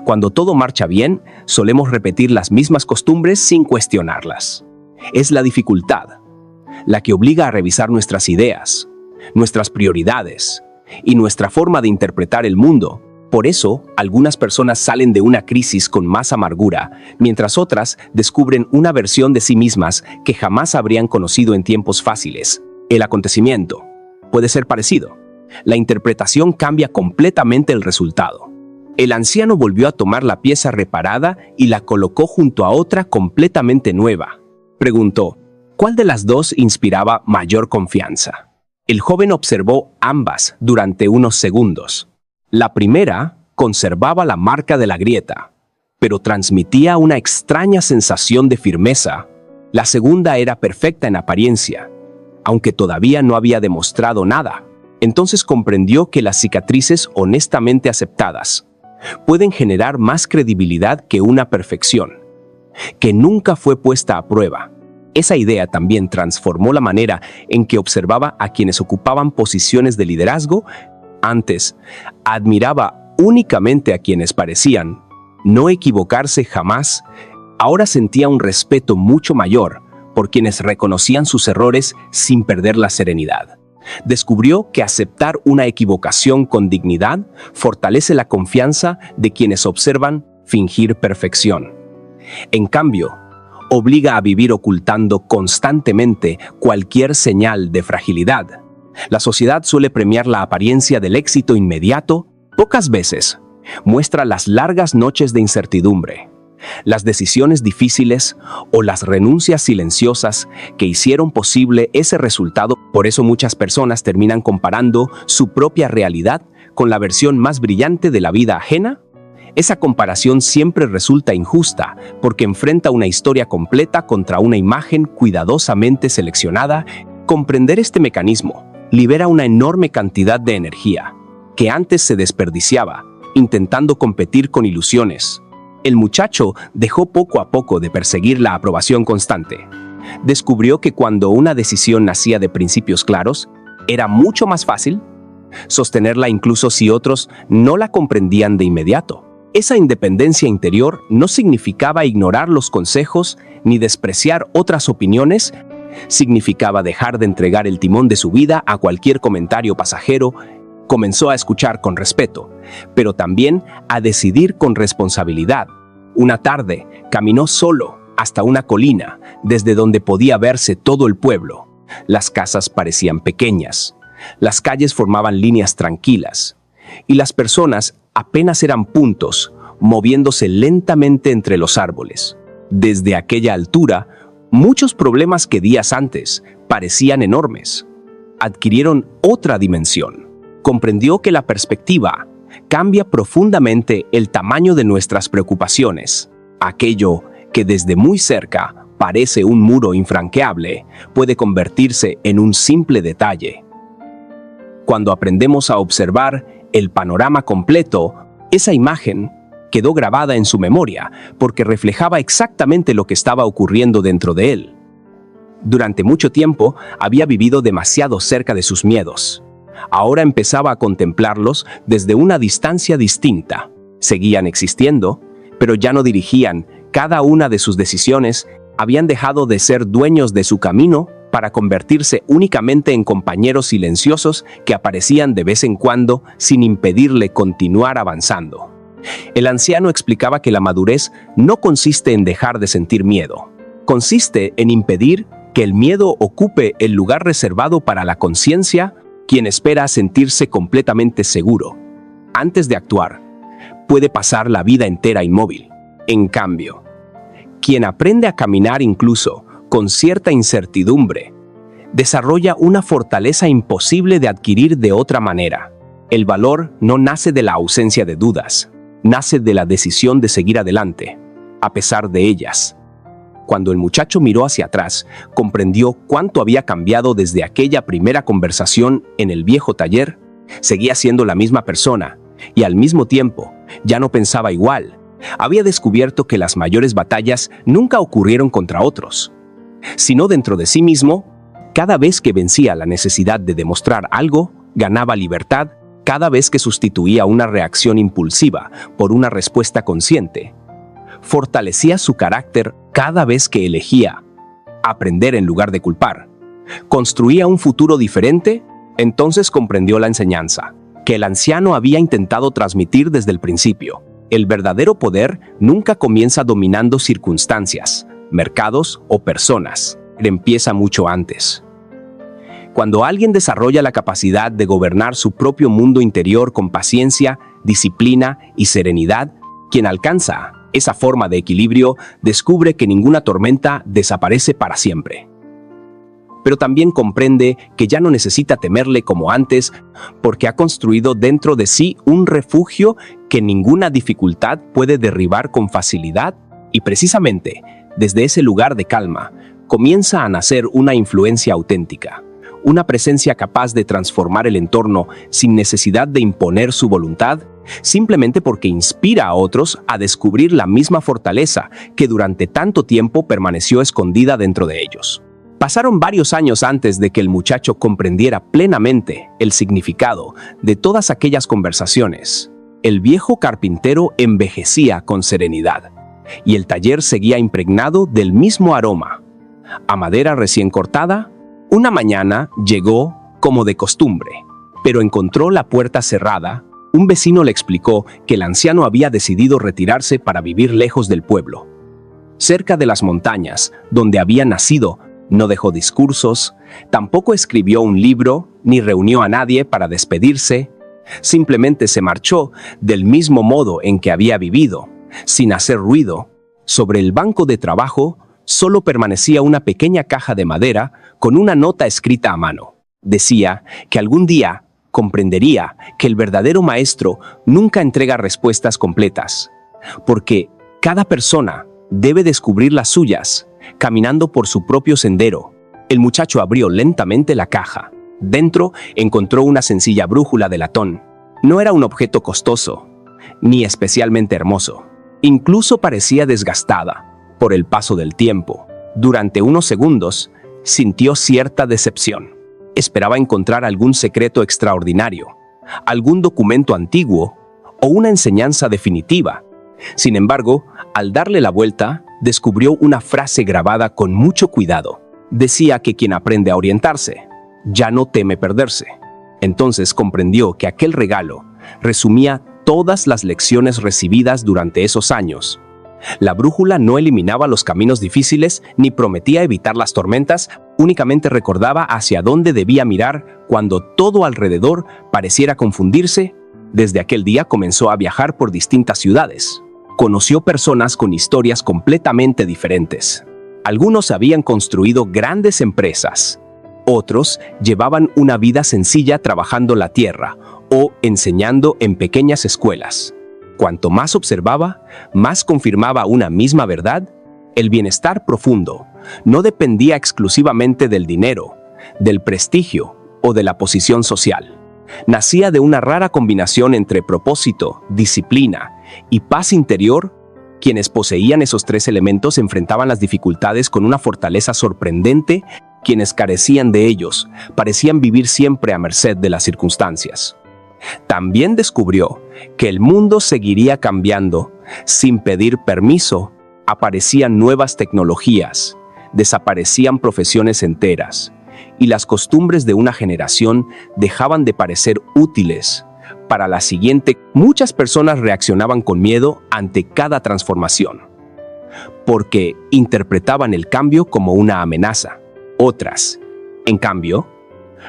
Cuando todo marcha bien, solemos repetir las mismas costumbres sin cuestionarlas. Es la dificultad la que obliga a revisar nuestras ideas, nuestras prioridades y nuestra forma de interpretar el mundo. Por eso, algunas personas salen de una crisis con más amargura, mientras otras descubren una versión de sí mismas que jamás habrían conocido en tiempos fáciles. El acontecimiento puede ser parecido. La interpretación cambia completamente el resultado. El anciano volvió a tomar la pieza reparada y la colocó junto a otra completamente nueva. Preguntó, ¿cuál de las dos inspiraba mayor confianza? El joven observó ambas durante unos segundos. La primera conservaba la marca de la grieta, pero transmitía una extraña sensación de firmeza. La segunda era perfecta en apariencia, aunque todavía no había demostrado nada. Entonces comprendió que las cicatrices honestamente aceptadas pueden generar más credibilidad que una perfección, que nunca fue puesta a prueba. Esa idea también transformó la manera en que observaba a quienes ocupaban posiciones de liderazgo. Antes, admiraba únicamente a quienes parecían no equivocarse jamás. Ahora sentía un respeto mucho mayor por quienes reconocían sus errores sin perder la serenidad. Descubrió que aceptar una equivocación con dignidad fortalece la confianza de quienes observan fingir perfección. En cambio, obliga a vivir ocultando constantemente cualquier señal de fragilidad. La sociedad suele premiar la apariencia del éxito inmediato. Pocas veces muestra las largas noches de incertidumbre, las decisiones difíciles o las renuncias silenciosas que hicieron posible ese resultado. Por eso muchas personas terminan comparando su propia realidad con la versión más brillante de la vida ajena. Esa comparación siempre resulta injusta porque enfrenta una historia completa contra una imagen cuidadosamente seleccionada. Comprender este mecanismo libera una enorme cantidad de energía que antes se desperdiciaba intentando competir con ilusiones. El muchacho dejó poco a poco de perseguir la aprobación constante. Descubrió que cuando una decisión nacía de principios claros, era mucho más fácil sostenerla incluso si otros no la comprendían de inmediato. Esa independencia interior no significaba ignorar los consejos ni despreciar otras opiniones, significaba dejar de entregar el timón de su vida a cualquier comentario pasajero. Comenzó a escuchar con respeto, pero también a decidir con responsabilidad. Una tarde, caminó solo hasta una colina, desde donde podía verse todo el pueblo. Las casas parecían pequeñas, las calles formaban líneas tranquilas, y las personas apenas eran puntos, moviéndose lentamente entre los árboles. Desde aquella altura, Muchos problemas que días antes parecían enormes adquirieron otra dimensión. Comprendió que la perspectiva cambia profundamente el tamaño de nuestras preocupaciones. Aquello que desde muy cerca parece un muro infranqueable puede convertirse en un simple detalle. Cuando aprendemos a observar el panorama completo, esa imagen quedó grabada en su memoria porque reflejaba exactamente lo que estaba ocurriendo dentro de él. Durante mucho tiempo había vivido demasiado cerca de sus miedos. Ahora empezaba a contemplarlos desde una distancia distinta. Seguían existiendo, pero ya no dirigían cada una de sus decisiones. Habían dejado de ser dueños de su camino para convertirse únicamente en compañeros silenciosos que aparecían de vez en cuando sin impedirle continuar avanzando. El anciano explicaba que la madurez no consiste en dejar de sentir miedo. Consiste en impedir que el miedo ocupe el lugar reservado para la conciencia, quien espera sentirse completamente seguro. Antes de actuar, puede pasar la vida entera inmóvil. En cambio, quien aprende a caminar incluso con cierta incertidumbre, desarrolla una fortaleza imposible de adquirir de otra manera. El valor no nace de la ausencia de dudas, nace de la decisión de seguir adelante, a pesar de ellas. Cuando el muchacho miró hacia atrás, comprendió cuánto había cambiado desde aquella primera conversación en el viejo taller. Seguía siendo la misma persona, y al mismo tiempo, ya no pensaba igual. Había descubierto que las mayores batallas nunca ocurrieron contra otros, sino dentro de sí mismo. Cada vez que vencía la necesidad de demostrar algo, ganaba libertad. Cada vez que sustituía una reacción impulsiva por una respuesta consciente, fortalecía su carácter. Cada vez que elegía aprender en lugar de culpar, construía un futuro diferente. Entonces comprendió la enseñanza que el anciano había intentado transmitir desde el principio. El verdadero poder nunca comienza dominando circunstancias, mercados o personas. Empieza mucho antes. Cuando alguien desarrolla la capacidad de gobernar su propio mundo interior con paciencia, disciplina y serenidad, quien alcanza esa forma de equilibrio descubre que ninguna tormenta desaparece para siempre. Pero también comprende que ya no necesita temerle como antes, porque ha construido dentro de sí un refugio que ninguna dificultad puede derribar con facilidad, y precisamente desde ese lugar de calma comienza a nacer una influencia auténtica, una presencia capaz de transformar el entorno sin necesidad de imponer su voluntad, simplemente porque inspira a otros a descubrir la misma fortaleza que durante tanto tiempo permaneció escondida dentro de ellos. Pasaron varios años antes de que el muchacho comprendiera plenamente el significado de todas aquellas conversaciones. El viejo carpintero envejecía con serenidad, y el taller seguía impregnado del mismo aroma a madera recién cortada. Una mañana llegó como de costumbre, pero encontró la puerta cerrada. Un vecino le explicó que el anciano había decidido retirarse para vivir lejos del pueblo, cerca de las montañas, donde había nacido. No dejó discursos, tampoco escribió un libro, ni reunió a nadie para despedirse. Simplemente se marchó del mismo modo en que había vivido, sin hacer ruido. Sobre el banco de trabajo solo permanecía una pequeña caja de madera con una nota escrita a mano. Decía que algún día comprendería que el verdadero maestro nunca entrega respuestas completas, porque cada persona debe descubrir las suyas, caminando por su propio sendero. El muchacho abrió lentamente la caja. Dentro encontró una sencilla brújula de latón. No era un objeto costoso, ni especialmente hermoso. Incluso parecía desgastada por el paso del tiempo. Durante unos segundos, sintió cierta decepción. Esperaba encontrar algún secreto extraordinario, algún documento antiguo o una enseñanza definitiva. Sin embargo, al darle la vuelta, descubrió una frase grabada con mucho cuidado. Decía que quien aprende a orientarse, ya no teme perderse. Entonces comprendió que aquel regalo resumía todas las lecciones recibidas durante esos años. La brújula no eliminaba los caminos difíciles ni prometía evitar las tormentas, únicamente recordaba hacia dónde debía mirar cuando todo alrededor pareciera confundirse. Desde aquel día comenzó a viajar por distintas ciudades. Conoció personas con historias completamente diferentes. Algunos habían construido grandes empresas. Otros llevaban una vida sencilla trabajando la tierra o enseñando en pequeñas escuelas. Cuanto más observaba, más confirmaba una misma verdad. El bienestar profundo no dependía exclusivamente del dinero, del prestigio o de la posición social. Nacía de una rara combinación entre propósito, disciplina y paz interior. Quienes poseían esos tres elementos enfrentaban las dificultades con una fortaleza sorprendente. Quienes carecían de ellos parecían vivir siempre a merced de las circunstancias. También descubrió que el mundo seguiría cambiando sin pedir permiso. Aparecían nuevas tecnologías, desaparecían profesiones enteras, y las costumbres de una generación dejaban de parecer útiles para la siguiente. Muchas personas reaccionaban con miedo ante cada transformación, porque interpretaban el cambio como una amenaza. Otras, en cambio,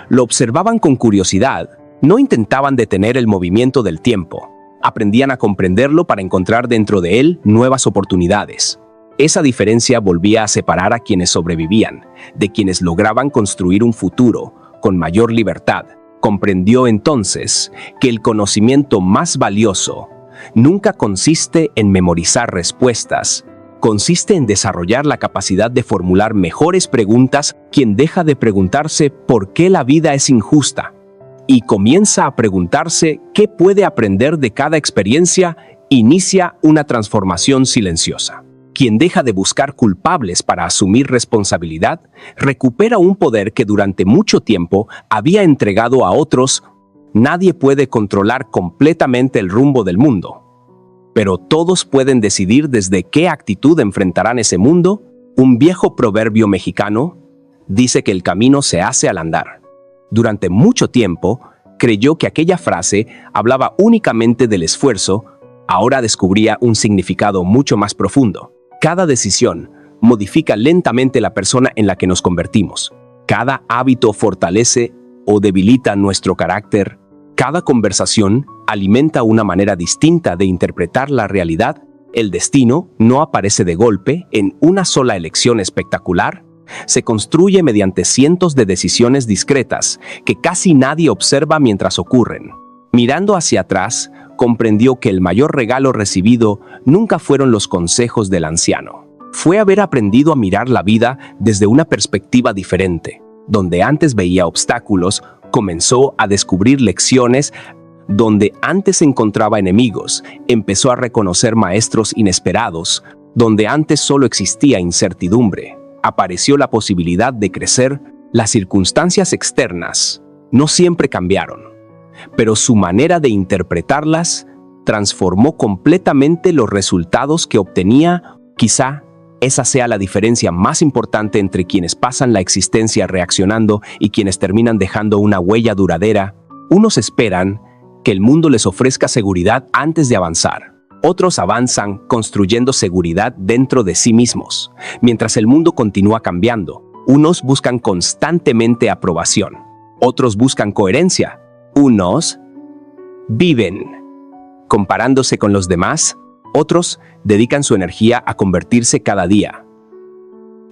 lo observaban con curiosidad. No intentaban detener el movimiento del tiempo. Aprendían a comprenderlo para encontrar dentro de él nuevas oportunidades. Esa diferencia volvía a separar a quienes sobrevivían de quienes lograban construir un futuro con mayor libertad. Comprendió entonces que el conocimiento más valioso nunca consiste en memorizar respuestas, consiste en desarrollar la capacidad de formular mejores preguntas. Quien deja de preguntarse por qué la vida es injusta y comienza a preguntarse qué puede aprender de cada experiencia, inicia una transformación silenciosa. Quien deja de buscar culpables para asumir responsabilidad, recupera un poder que durante mucho tiempo había entregado a otros. Nadie puede controlar completamente el rumbo del mundo, pero todos pueden decidir desde qué actitud enfrentarán ese mundo. Un viejo proverbio mexicano dice que el camino se hace al andar. Durante mucho tiempo, creyó que aquella frase hablaba únicamente del esfuerzo. Ahora descubría un significado mucho más profundo. Cada decisión modifica lentamente la persona en la que nos convertimos. Cada hábito fortalece o debilita nuestro carácter. Cada conversación alimenta una manera distinta de interpretar la realidad. El destino no aparece de golpe en una sola elección espectacular. Se construye mediante cientos de decisiones discretas que casi nadie observa mientras ocurren. Mirando hacia atrás, comprendió que el mayor regalo recibido nunca fueron los consejos del anciano. Fue haber aprendido a mirar la vida desde una perspectiva diferente. Donde antes veía obstáculos, comenzó a descubrir lecciones. Donde antes encontraba enemigos, empezó a reconocer maestros inesperados. Donde antes solo existía incertidumbre, apareció la posibilidad de crecer. Las circunstancias externas no siempre cambiaron, pero su manera de interpretarlas transformó completamente los resultados que obtenía. Quizá esa sea la diferencia más importante entre quienes pasan la existencia reaccionando y quienes terminan dejando una huella duradera. Unos esperan que el mundo les ofrezca seguridad antes de avanzar. Otros avanzan construyendo seguridad dentro de sí mismos. Mientras el mundo continúa cambiando, unos buscan constantemente aprobación. Otros buscan coherencia. Unos viven comparándose con los demás. Otros dedican su energía a convertirse cada día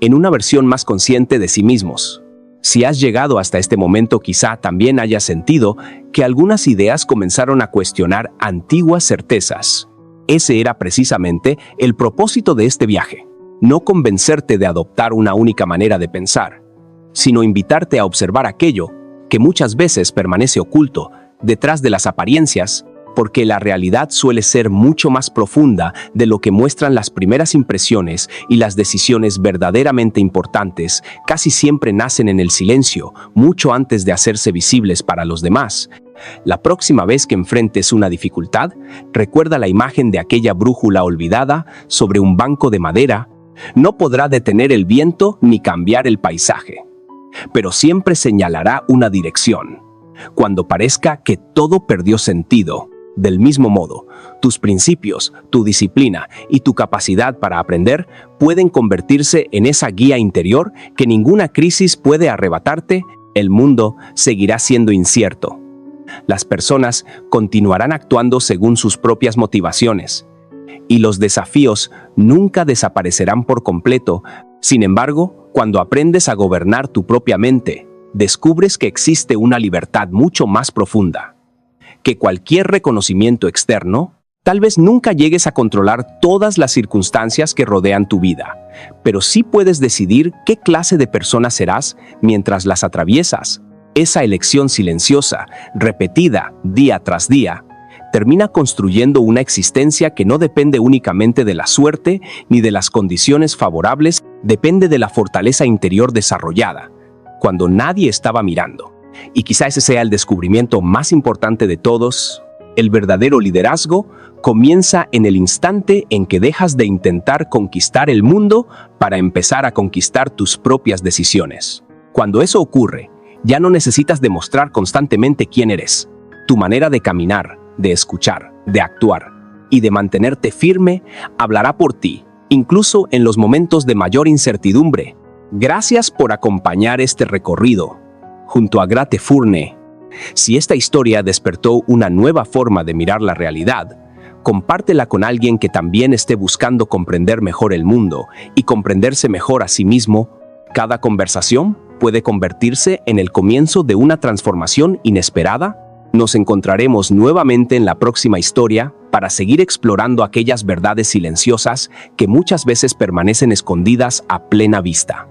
en una versión más consciente de sí mismos. Si has llegado hasta este momento, quizá también hayas sentido que algunas ideas comenzaron a cuestionar antiguas certezas. Ese era precisamente el propósito de este viaje. No convencerte de adoptar una única manera de pensar, sino invitarte a observar aquello que muchas veces permanece oculto detrás de las apariencias, porque la realidad suele ser mucho más profunda de lo que muestran las primeras impresiones, y las decisiones verdaderamente importantes casi siempre nacen en el silencio, mucho antes de hacerse visibles para los demás. La próxima vez que enfrentes una dificultad, recuerda la imagen de aquella brújula olvidada sobre un banco de madera. No podrá detener el viento ni cambiar el paisaje, pero siempre señalará una dirección. Cuando parezca que todo perdió sentido, del mismo modo, tus principios, tu disciplina y tu capacidad para aprender pueden convertirse en esa guía interior que ninguna crisis puede arrebatarte. El mundo seguirá siendo incierto. Las personas continuarán actuando según sus propias motivaciones, y los desafíos nunca desaparecerán por completo, Sin embargo, cuando aprendes a gobernar tu propia mente, descubres que existe una libertad mucho más profunda, que cualquier reconocimiento externo. Tal vez nunca llegues a controlar todas las circunstancias que rodean tu vida, pero sí puedes decidir qué clase de persona serás mientras las atraviesas. Esa elección silenciosa, repetida día tras día, termina construyendo una existencia que no depende únicamente de la suerte ni de las condiciones favorables, depende de la fortaleza interior desarrollada, cuando nadie estaba mirando. Y quizá ese sea el descubrimiento más importante de todos. El verdadero liderazgo comienza en el instante en que dejas de intentar conquistar el mundo para empezar a conquistar tus propias decisiones. Cuando eso ocurre, ya no necesitas demostrar constantemente quién eres. Tu manera de caminar, de escuchar, de actuar y de mantenerte firme hablará por ti, incluso en los momentos de mayor incertidumbre. Gracias por acompañar este recorrido junto a Grate Fournier. Si esta historia despertó una nueva forma de mirar la realidad, compártela con alguien que también esté buscando comprender mejor el mundo y comprenderse mejor a sí mismo. Cada conversación puede convertirse en el comienzo de una transformación inesperada. Nos encontraremos nuevamente en la próxima historia para seguir explorando aquellas verdades silenciosas que muchas veces permanecen escondidas a plena vista.